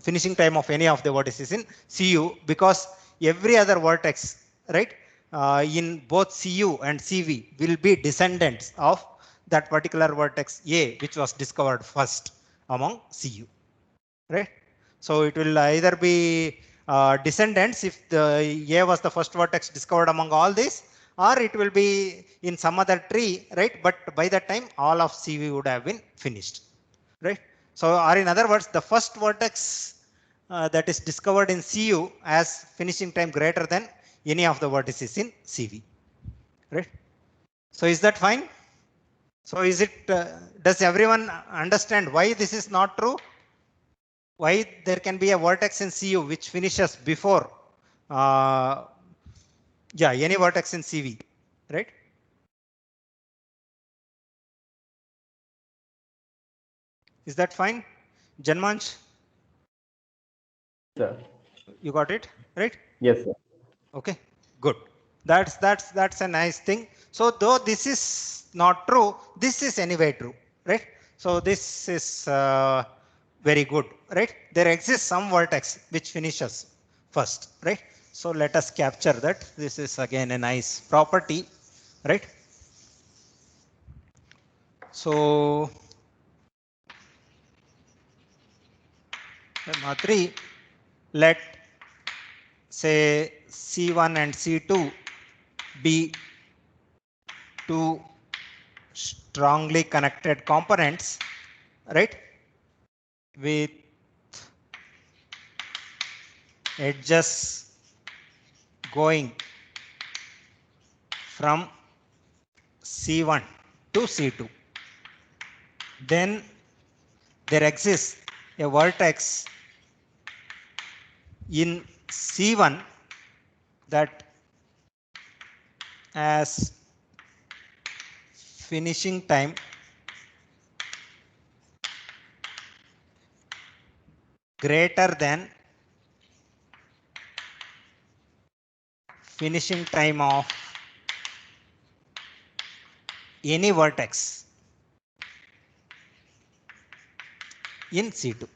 finishing time of any of the vertices in CU, because every other vertex, right, in both CU and CV will be descendants of that particular vertex A, which was discovered first among CU, right? So it will either be descendants if the A was the first vertex discovered among all these, or it will be in some other tree, right? But by that time, all of CV would have been finished, right? So, or in other words, the first vertex that is discovered in CU as finishing time greater than any of the vertices in CV, right? So, is that fine? So, is it? Does everyone understand why this is not true? Why there can be a vertex in CU which finishes before, any vertex in CV, right? Is that fine, Janmanch? Sir. You got it, right? Yes, sir. Okay, good. That's a nice thing. So though this is not true, this is anyway true, right? So this is very good, right? There exists some vertex which finishes first, right? So let us capture that. This is again a nice property, right? So lemma 3, let say C1 and C2 be two strongly connected components, right, with edges going from C1 to C2. Then there exists a vertex in C1 that has finishing time greater than finishing time of any vertex in C2.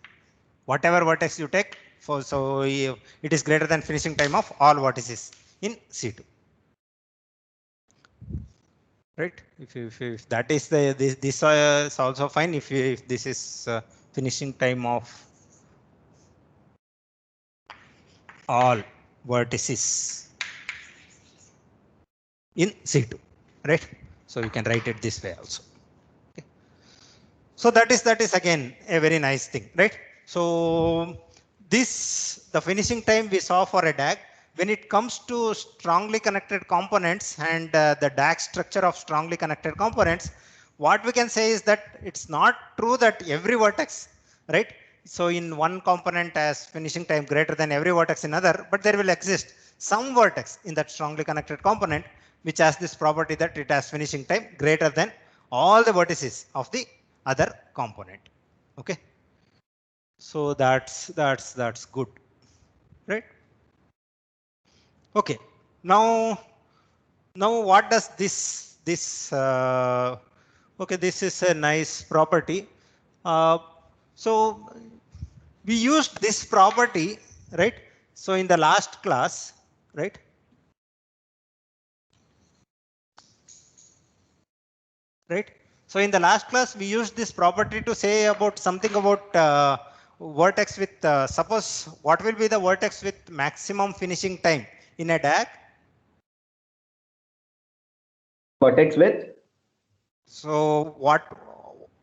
Whatever vertex you take, so it is greater than finishing time of all vertices in C2. Right? If that is the this is also fine. If this is finishing time of all vertices in C2, right? So you can write it this way also. Okay. So that is again a very nice thing, right? So the finishing time we saw for a DAG. When it comes to strongly connected components and the DAG structure of strongly connected components, what we can say is that it's not true that every vertex, right? So in one component has finishing time greater than every vertex in other, but there will exist some vertex in that strongly connected component which has this property that it has finishing time greater than all the vertices of the other component. Okay. So that's good, right? Okay. Now what does this okay, this is a nice property. So we used this property, right? So in the last class, right? Right. So in the last class, we used this property to say about something about vertex with, suppose what will be the vertex with maximum finishing time in a DAG? Vertex with? So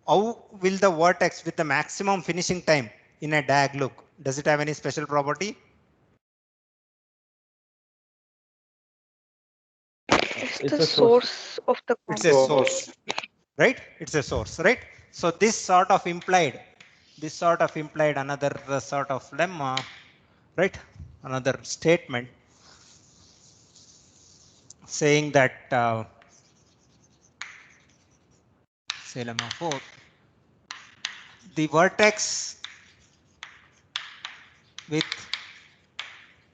how will the vertex with the maximum finishing time in a DAG look? Does it have any special property? It's the source of the component. It's a source, right? It's a source, right? So this sort of implied another sort of lemma, right? Another statement saying that say lemma 4, the vertex with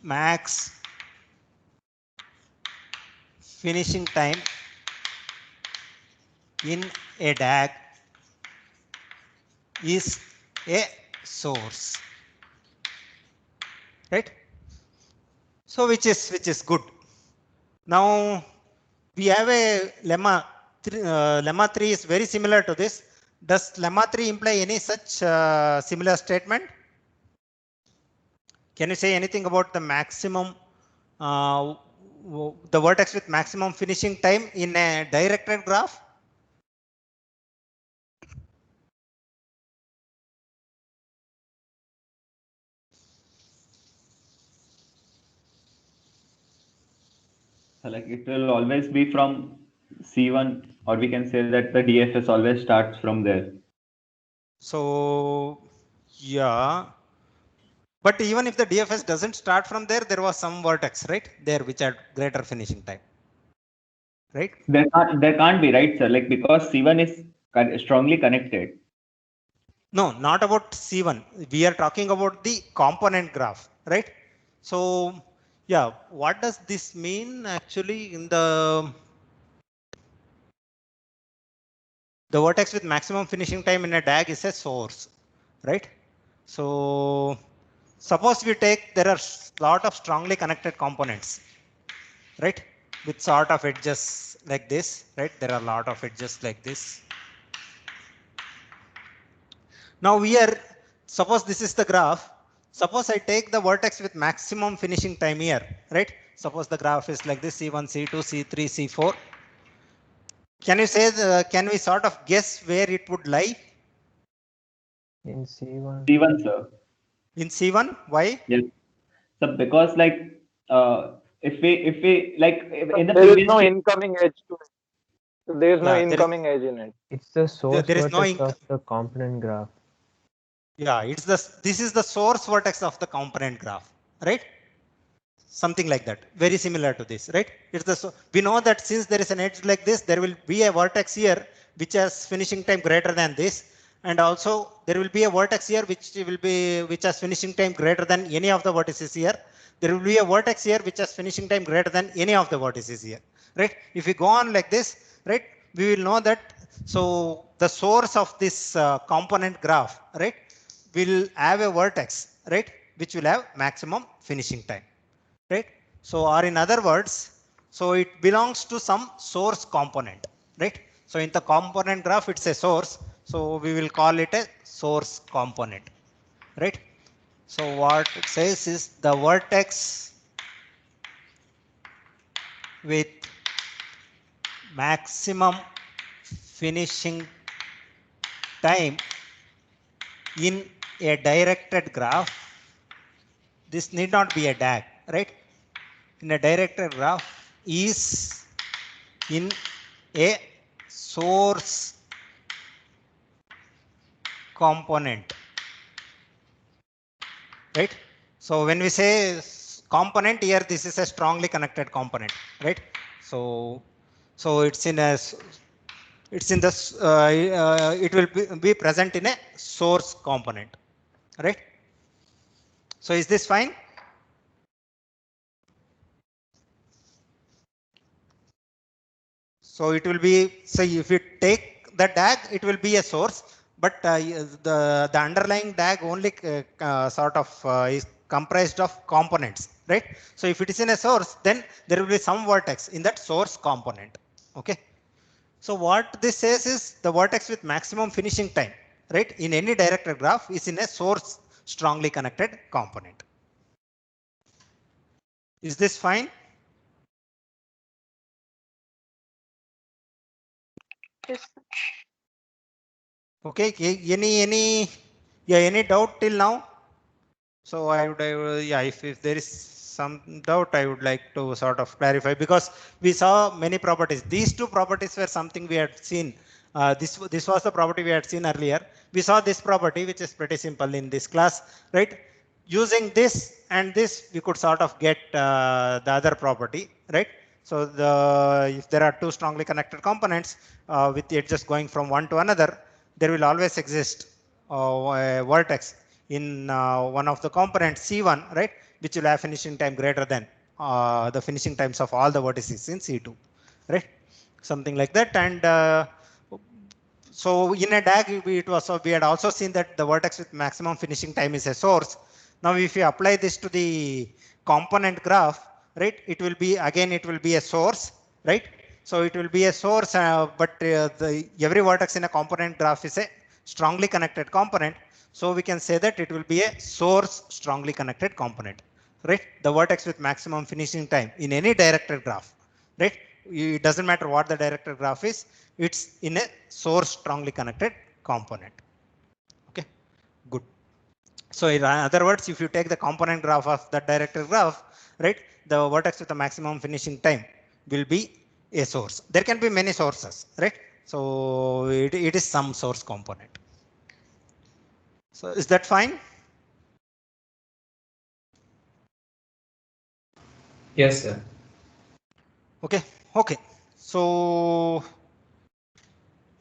max finishing time in a DAG is a source, right? So which is good. Now we have a lemma. Lemma 3 is very similar to this. Does lemma 3 imply any such similar statement? Can you say anything about the maximum, the vertex with maximum finishing time in a directed graph? So like it will always be from C1, or we can say that the DFS always starts from there. So yeah, but even if the DFS doesn't start from there, there was some vertex, right? There which had greater finishing time, right? There can't be, right, sir? Like because C1 is strongly connected. No, not about C1. We are talking about the component graph, right? So yeah, what does this mean actually in the vertex with maximum finishing time in a DAG is a source, right? So suppose we take, there are lot of strongly connected components, right? With sort of edges like this, right? There are a lot of edges like this. Now here, suppose this is the graph. Suppose I take the vertex with maximum finishing time here, right? Suppose the graph is like this, C1, C2, C3, C4. Can you say, can we sort of guess where it would lie? In C1. C1, sir. In C1, why? Yes. So because like if we like in the There previous is no incoming edge to it. So there is no Yeah, incoming edge in it. It's the source there is no vertex of the component graph. Yeah, it's this is the source vertex of the component graph, right? Something like that, very similar to this, right? It's we know that since there is an edge like this, there will be a vertex here which has finishing time greater than this, and also there will be a vertex here which has finishing time greater than any of the vertices here. there will be a vertex here which has finishing time greater than any of the vertices here, right? If we go on like this, right, we will know that, so the source of this component graph, right, will have a vertex, right, which will have maximum finishing time, right? So, or in other words, so it belongs to some source component, right? So in the component graph, it's a source. So we will call it a source component, right? So what it says is the vertex with maximum finishing time in a directed graph. This need not be a DAG, right? In a directed graph is in a source component, right? So when we say component here, this is a strongly connected component, right? So it's in a, it's in this it will be present in a source component, right? So is this fine? So it will be, so if you take the DAG, it will be a source, but the underlying DAG only sort of is comprised of components, right? So if it is in a source, then there will be some vertex in that source component, okay? So what this says is the vertex with maximum finishing time, right, in any directed graph is in a source strongly connected component. Is this fine? Yes. Okay, any doubt till now? So I would yeah, if there is some doubt, I would like to sort of clarify, because we saw many properties. These two properties were something we had seen. This was the property we had seen earlier. We saw this property, which is pretty simple in this class, right? Using this and this, we could sort of get the other property, right? So if there are two strongly connected components with the edges going from one to another, there will always exist a vertex in one of the components C1, right, which will have finishing time greater than the finishing times of all the vertices in C2, right? Something like that. And so in a DAG, we had also seen that the vertex with maximum finishing time is a source. Now, if you apply this to the component graph, right, it will be, again, it will be a source, right? So it will be a source, but every vertex in a component graph is a strongly connected component. So we can say that it will be a source strongly connected component, right? The vertex with maximum finishing time in any directed graph, right? It doesn't matter what the directed graph is, it's in a source strongly connected component. Okay, good. So in other words, if you take the component graph of that directed graph, right, the vertex with the maximum finishing time will be a source. There can be many sources, right? So it is some source component. So is that fine? Yes, sir. Okay, okay. So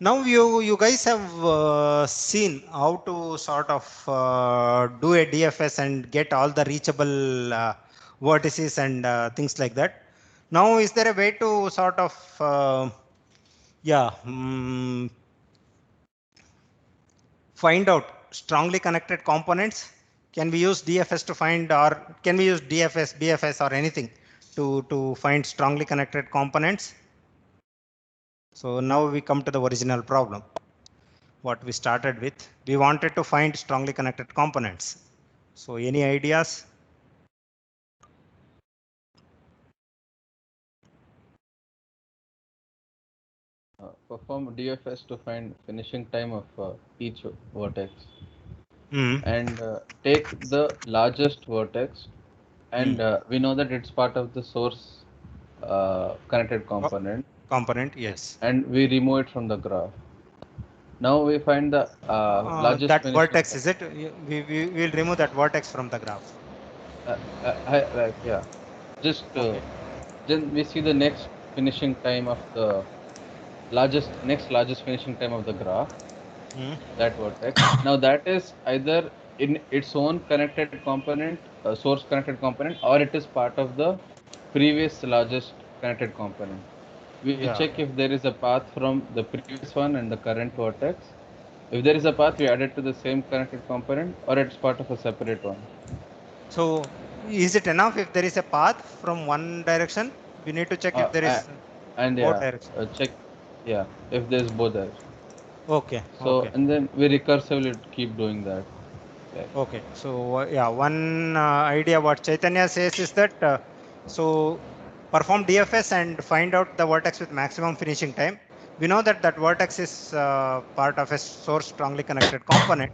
now you guys have seen how to sort of do a DFS and get all the reachable vertices and things like that. Now, is there a way to sort of find out strongly connected components? Can we use DFS to find, or can we use DFS, BFS, or anything to find strongly connected components? So now we come to the original problem. What we started with, we wanted to find strongly connected components. So any ideas? Perform DFS to find finishing time of each vertex. Mm. And take the largest vertex, and we know that it's part of the source connected component. Component, yes. And we remove it from the graph. Now we find the largest that vertex, is it? We will remove that vertex from the graph. Yeah. Just then we see the next finishing time of the next largest finishing time of the graph. That vertex. Now that is either in its own connected component source connected component, or it is part of the previous largest connected component. We check if there is a path from the previous one and the current vertex. If there is a path, we add it to the same connected component, or it's part of a separate one. So is it enough if there is a path from one direction? We need to check if there is both directions. Check, if there's both directions. Okay. So and then we recursively keep doing that. Okay. So one idea what Chaitanya says is that so perform DFS and find out the vertex with maximum finishing time. We know that that vertex is part of a source strongly connected component,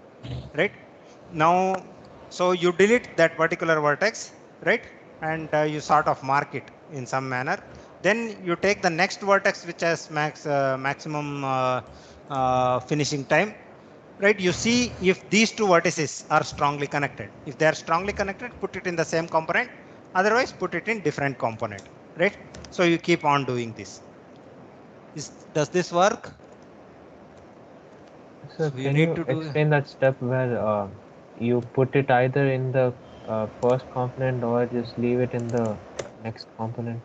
right? Now, so you delete that particular vertex, right? And you sort of mark it in some manner. Then you take the next vertex which has maximum finishing time, right? You see if these two vertices are strongly connected. If they are strongly connected, put it in the same component. Otherwise, put it in different component, right? So you keep on doing this. Does this work? So can you explain that step where you put it either in the first component or just leave it in the next component?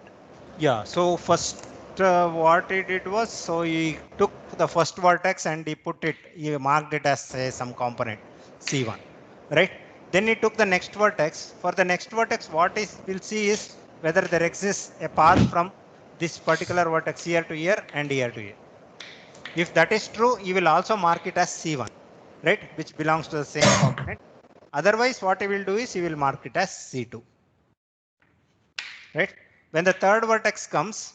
Yeah, so first what he did was, so he took the first vertex and he put it, he marked it as say some component C1, right? Then he took the next vertex. For the next vertex, what is we'll see is whether there exists a path from this particular vertex here to here and here to here. If that is true, you will also mark it as C1, right? Which belongs to the same component. Otherwise, what he will do is he will mark it as C2, right? When the third vertex comes,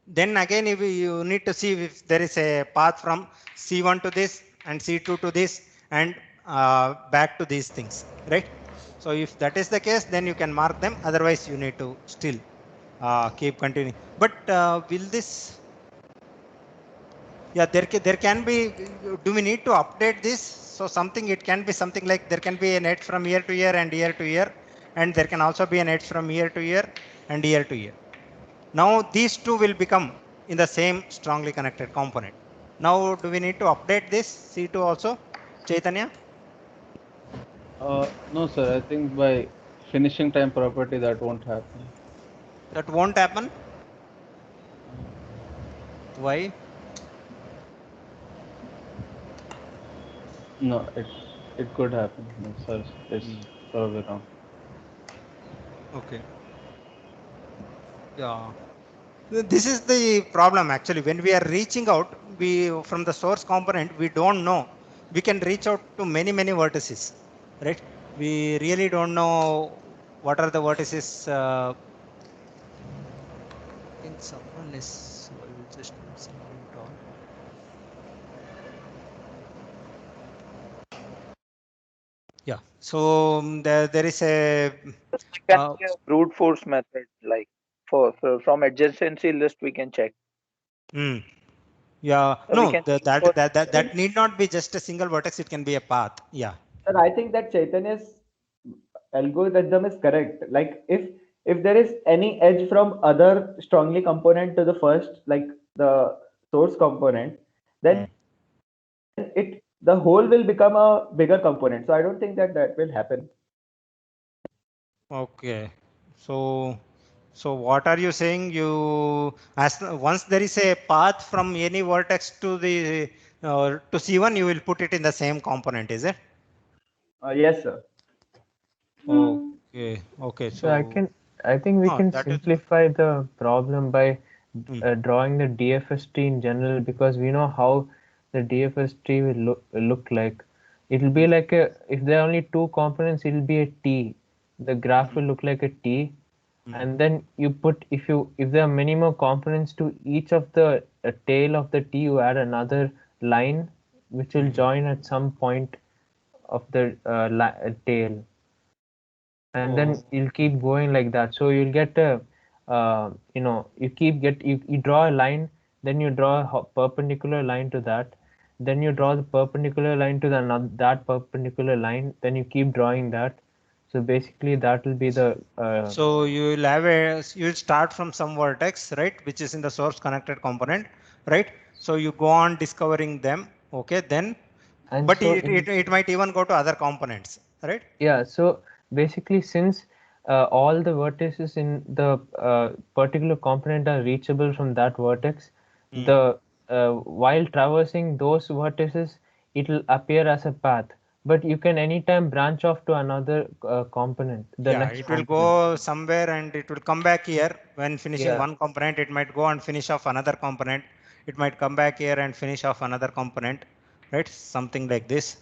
then again you need to see if there is a path from C1 to this and C2 to this and back to these things, right? So if that is the case, then you can mark them. Otherwise, you need to still keep continuing. But will this? Yeah, there can be. Do we need to update this? So something, it can be something like there can be an edge from here to here and here to here, and there can also be an edge from here to here and here to here. Now these two will become in the same strongly connected component. Now do we need to update this C2 also, Chaitanya? No sir, I think by finishing time property that won't happen. That won't happen? Why? No, it could happen. No, sir, it's probably wrong. Okay. Yeah. This is the problem actually. When we are reaching out, we from the source component, we don't know. We can reach out to many vertices, right? We really don't know what are the vertices. I think someone is. So I will just mute on. Yeah. So there is a brute force method, like from adjacency list we can check. Yeah, so no, that need not be just a single vertex. It can be a path. Yeah. Sir, I think that Chaitanya's algorithm is correct. Like if there is any edge from other strongly component to the first, like the source component, then the whole will become a bigger component. So I don't think that will happen. Okay. So what are you saying? You once there is a path from any vertex to the to C1, you will put it in the same component, is it? Yes, sir. Okay. Okay. So I think we can simplify the problem by drawing the DFS tree in general, because we know how the DFS tree will look like. It will be like if there are only two components, it will be a T. The graph will look like a T, and then you put, if there are many more components to each of the tail of the T, you add another line which will join at some point of the tail, and then you'll keep going like that. So you'll get a you draw a line, then you draw a perpendicular line to that, then you draw the perpendicular line to that perpendicular line, then you keep drawing that. So basically that will be the so you'll start from some vertex, right, which is in the source connected component, right? So you go on discovering them, okay, then, and but so it might even go to other components, right? Yeah, so basically since all the vertices in the particular component are reachable from that vertex, the while traversing those vertices, it will appear as a path. But you can anytime branch off to another component, the next it will component. go somewhere and it will come back here. When finishing Yeah. one component, it might go and finish off another component. It might come back here and finish off another component, right? Something like this,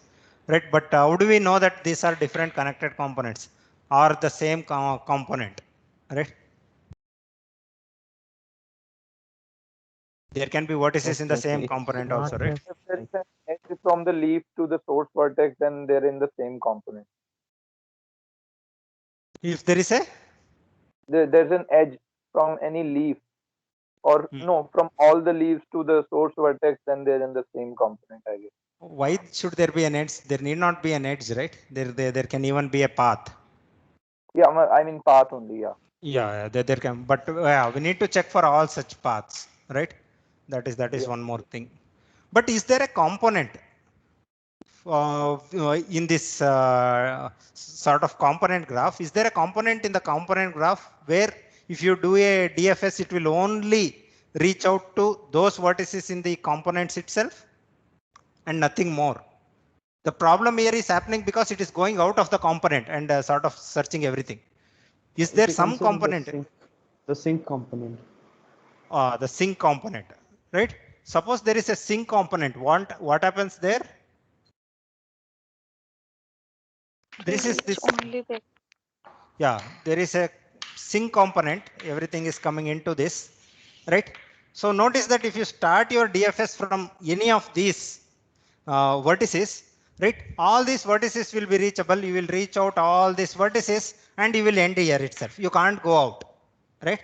right? But how do we know that these are different connected components or the same component, right? There can be vertices in the same component also, right? If there is an edge from the leaf to the source vertex, then they're in the same component. If there is a there's an edge from any leaf, or no, from all the leaves to the source vertex, then they're in the same component, I guess. Why should there be an edge? There need not be an edge, right? There can even be a path. Yeah, I mean path only. Yeah. Yeah, there can, but we need to check for all such paths, right? That is one more thing. But is there a component in this sort of component graph? Is there a component in the component graph where if you do a DFS, it will only reach out to those vertices in the components itself and nothing more? The problem here is happening because it is going out of the component and sort of searching everything. Is there some component? The sink component. The sink component, right? Suppose there is a sink component. What happens there? This is this. Only the Yeah, there is a sink component. Everything is coming into this, right? So notice that if you start your DFS from any of these vertices, right? All these vertices will be reachable. You will reach out all these vertices and you will end here itself. You can't go out, right?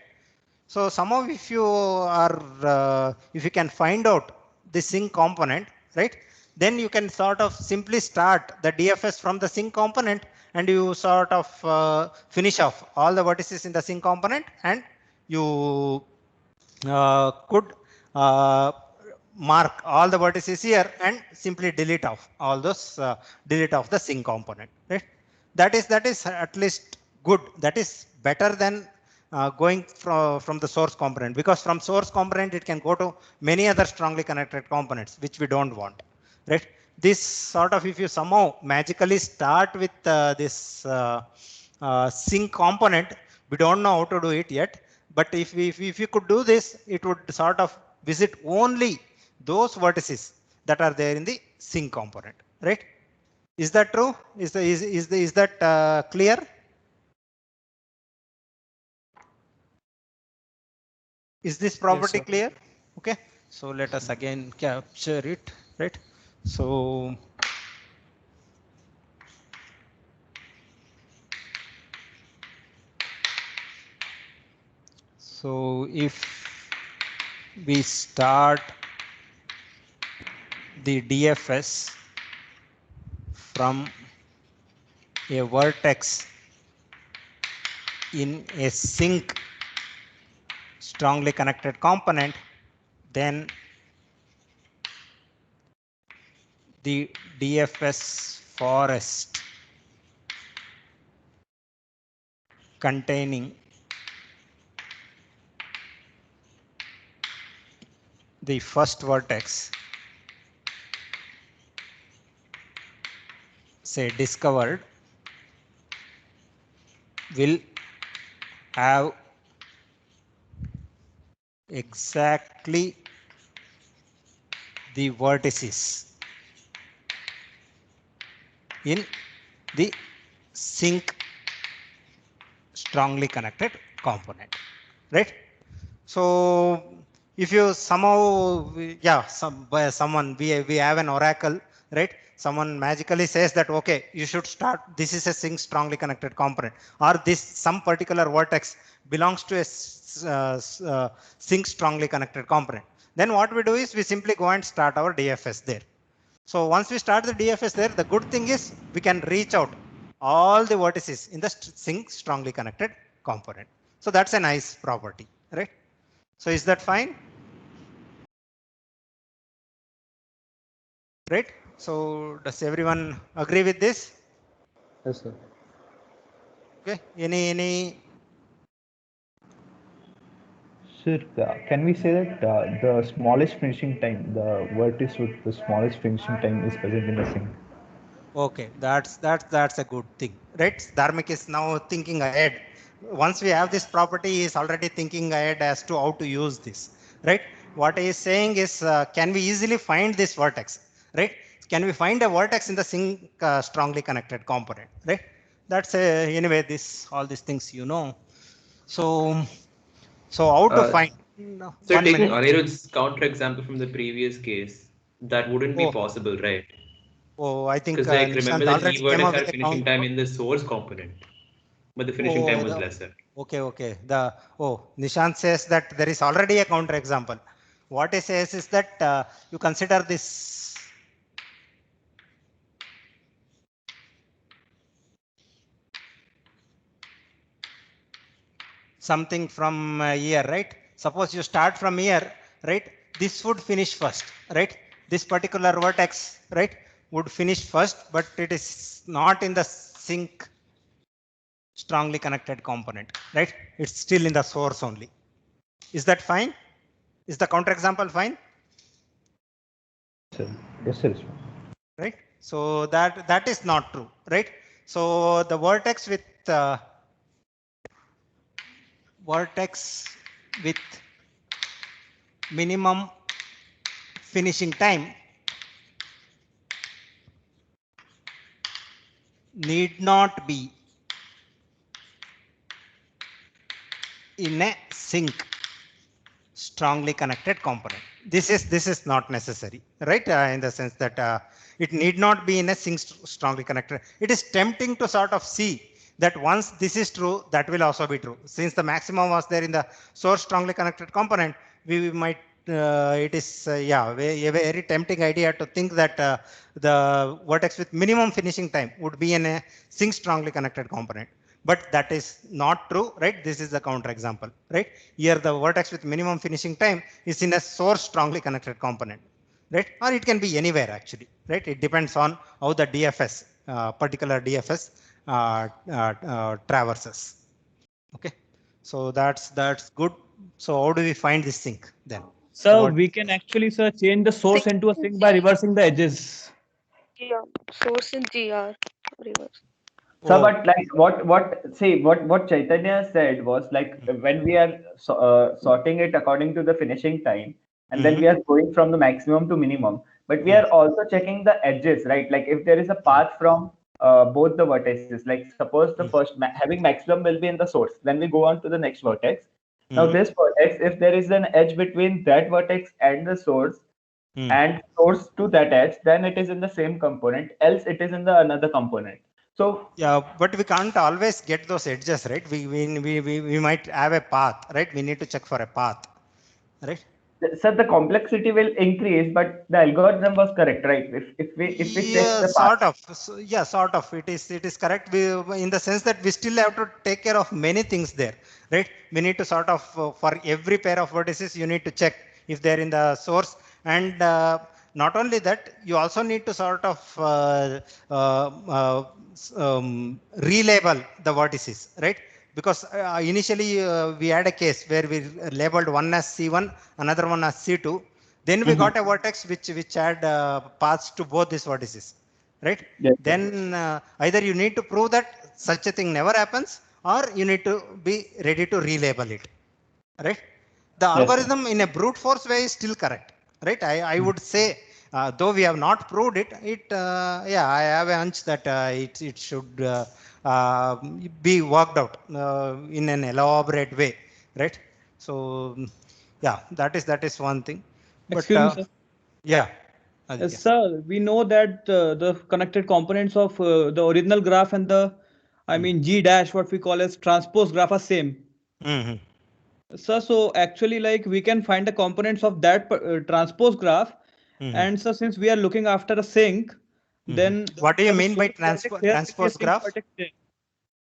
So somehow if you are, if you can find out the sink component, right? Then you can sort of simply start the DFS from the sink component and you sort of finish off all the vertices in the sink component and you could mark all the vertices here and simply delete off all those, delete off the sink component, right? That is at least good. That is better than going from the source component, because from source component it can go to many other strongly connected components which we don't want, right? This sort of, if you somehow magically start with this sink component, we don't know how to do it yet, but if you could do this, it would sort of visit only those vertices that are there in the sink component, right? Is that true? Is that clear? Is this property clear? Okay, so let us again capture it, right? So if we start the DFS from a vertex in a sink strongly connected component, then the DFS forest containing the first vertex, say discovered, will have exactly the vertices in the sink strongly connected component, right? So if you somehow, someone, we have an oracle, right? Someone magically says that, okay, you should start, this is a sink strongly connected component, or this some particular vertex belongs to a sink strongly connected component. Then what we do is we simply go and start our DFS there. So once we start the DFS there, the good thing is we can reach out all the vertices in the sink strongly connected component. So that's a nice property, right? So is that fine? Right? So does everyone agree with this? Yes, sir. Okay. Any Sir, can we say that the smallest finishing time, the vertex with the smallest finishing time is present in the sink? Okay, that's a good thing, right? Dharmik is now thinking ahead. Once we have this property, he is already thinking ahead as to how to use this, right? What he is saying is, can we easily find this vertex, right? Can we find a vertex in the sink strongly connected component, right? That's anyway, all these things, you know. So how to find? No, So 1 taking minute. Anirudh's counterexample from the previous case, that wouldn't be Oh, possible, right? I think Because like remember Nishant that already E came vertex up with had a finishing count. time in the source component, but the finishing time was lesser. Okay. Nishant says that there is already a counterexample. What he says is that you consider this something from here, right? Suppose you start from here, right? This would finish first, right? This particular vertex, right, would finish first, but it is not in the sink strongly connected component, right? It's still in the source only. Is that fine? Is the counterexample fine? Yes, sir. Right? So that is not true, right? So the vertex with minimum finishing time need not be in a sink strongly connected component. This is not necessary, right? In the sense that it need not be in a sink strongly connected. It is tempting to sort of see that once this is true, that will also be true. Since the maximum was there in the source strongly connected component, we might it is a very tempting idea to think that the vertex with minimum finishing time would be in a sink strongly connected component. But that is not true, right? This is the counterexample, right? Here the vertex with minimum finishing time is in a source strongly connected component, right? Or it can be anywhere actually, right? It depends on how the DFS, particular DFS traverses. Okay, so that's good. So how do we find this sink then? So we can actually, sir, change the source into a sink by reversing the edges. Yeah, source in GR reverse. So, but like what Chaitanya said was like when we are sorting it according to the finishing time, and then we are going from the maximum to minimum, but we are also checking the edges, right? Like if there is a path from both the vertices, like suppose the first having maximum will be in the source, then we go on to the next vertex. Now this vertex, if there is an edge between that vertex and the source, and source to that edge, then it is in the same component, else it is in the another component. So yeah, but we can't always get those edges, right? We might have a path, right? We need to check for a path, right? So the complexity will increase, but the algorithm was correct, right? If we check the path. Sort of. It is correct. In the sense that we still have to take care of many things there, right? We need to sort of for every pair of vertices, you need to check if they're in the source, and not only that, you also need to sort of relabel the vertices, right? Because initially we had a case where we labeled one as C1, another one as C2. Then we got a vertex which had paths to both these vertices, right? Yes. Then either you need to prove that such a thing never happens, or you need to be ready to relabel it, right? The algorithm in a brute force way is still correct, right? I would say, though we have not proved it, I have a hunch that it should be worked out in an elaborate way, right? So yeah, that is one thing. But Excuse me, sir. Yeah. Sir, we know that the connected components of the original graph and the, I mean, G dash, what we call as transpose graph, are same. Sir, so actually, like we can find the components of that transpose graph, and so since we are looking after a sink, then what do you mean by transpose graph?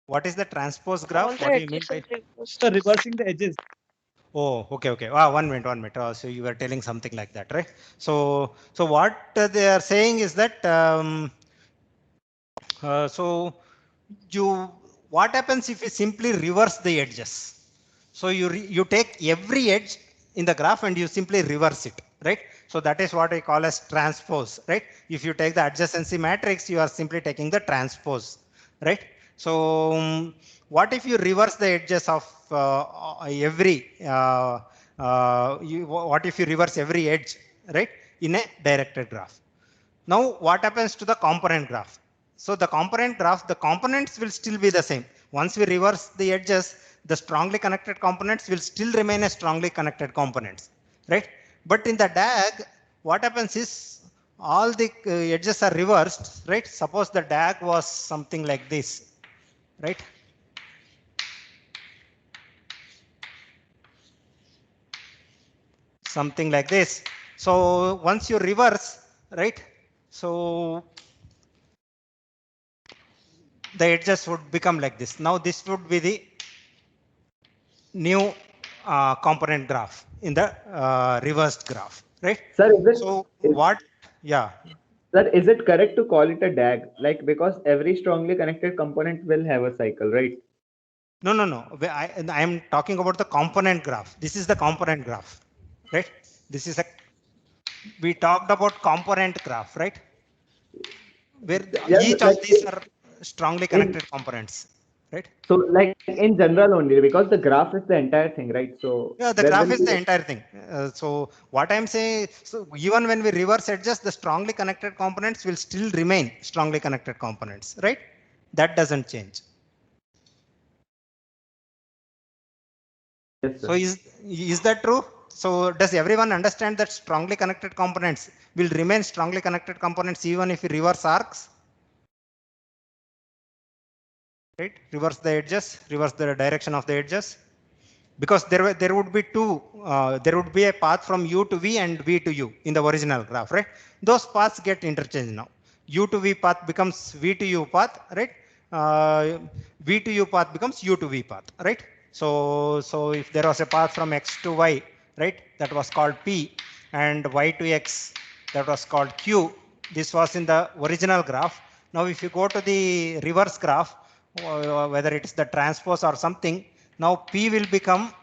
What is the transpose graph? What do you mean by reversing the edges? Oh, okay. 1 minute. So you were telling something like that, right? So what they are saying is that so what happens if you simply reverse the edges? So you take every edge in the graph and you simply reverse it, right? So that is what I call as transpose, right? If you take the adjacency matrix, you are simply taking the transpose, right? So what if you reverse the edges of every, what if you reverse every edge, right? In a directed graph. Now what happens to the component graph? So the component graph, the components will still be the same. Once we reverse the edges, the strongly connected components will still remain as strongly connected components, right? But in the DAG, what happens is all the edges are reversed, right? Suppose the DAG was something like this, right? Something like this. So once you reverse, right? So the edges would become like this. Now this would be the new component graph in the reversed graph, right? Sir, is it, so what? Yeah. Sir, is it correct to call it a DAG? Like, because every strongly connected component will have a cycle, right? No. I am talking about the component graph. This is the component graph, right? This is a, we talked about component graph, right? Where Yes, each like of these are strongly connected components, right? So like in general only, because the graph is the entire thing, right? So yeah, the graph is the entire thing. So what I'm saying, so even when we reverse edges, the strongly connected components will still remain strongly connected components, right? That doesn't change. Yes, sir. So is that true? So does everyone understand that strongly connected components will remain strongly connected components even if we reverse arcs? Right? Reverse the edges, reverse the direction of the edges. Because there would be two, there would be a path from U to V and V to U in the original graph, right? Those paths get interchanged now. U to V path becomes V to U path, right? V to U path becomes U to V path, right? So if there was a path from X to Y, right, that was called P, and Y to X, that was called Q. This was in the original graph. Now if you go to the reverse graph, whether it is the transpose or something, now P will become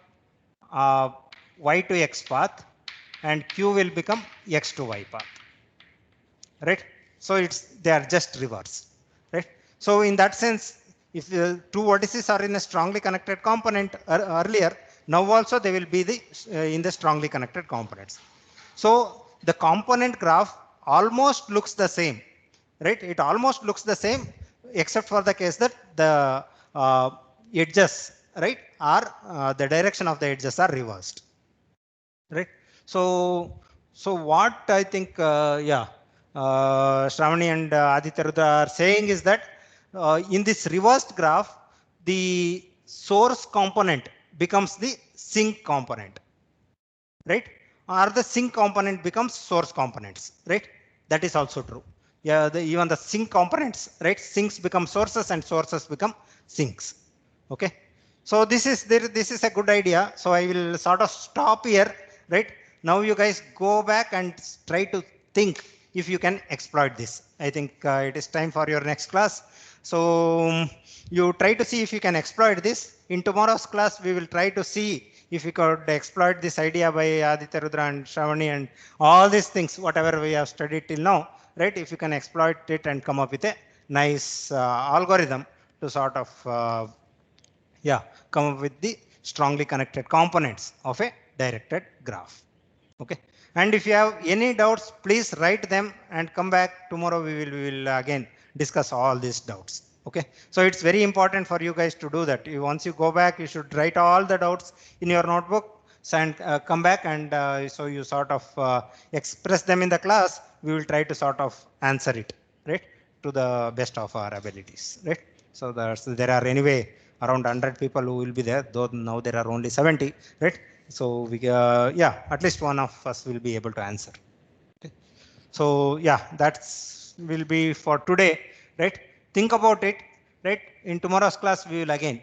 Y to X path and Q will become X to Y path, right? So they are just reverse, right? So in that sense, if the two vertices are in a strongly connected component earlier, now also they will be in the strongly connected components. So the component graph almost looks the same, right? It almost looks the same, except for the case that the edges, right, are the direction of the edges are reversed, right? So what I think, Shravani and Aditya Rudra are saying is that in this reversed graph, the source component becomes the sink component, right? Or the sink component becomes source components, right? That is also true. Yeah, even the sink components, right? Sinks become sources and sources become sinks. Okay. So this is a good idea. So I will sort of stop here, right? Now you guys go back and try to think if you can exploit this. I think it is time for your next class. So you try to see if you can exploit this. In tomorrow's class, we will try to see if we could exploit this idea by Aditya Rudra and Shravani and all these things, whatever we have studied till now, right? If you can exploit it and come up with a nice algorithm to sort of, come up with the strongly connected components of a directed graph. Okay. And if you have any doubts, please write them and come back tomorrow. We will again discuss all these doubts. Okay. So it's very important for you guys to do that. Once you go back, you should write all the doubts in your notebook and come back, and so you sort of express them in the class. We will try to sort of answer it, right, to the best of our abilities, right? So there are anyway around 100 people who will be there, though now there are only 70, right? So we, at least one of us will be able to answer. Okay. So that's will be for today, right? Think about it, right? In tomorrow's class, we will again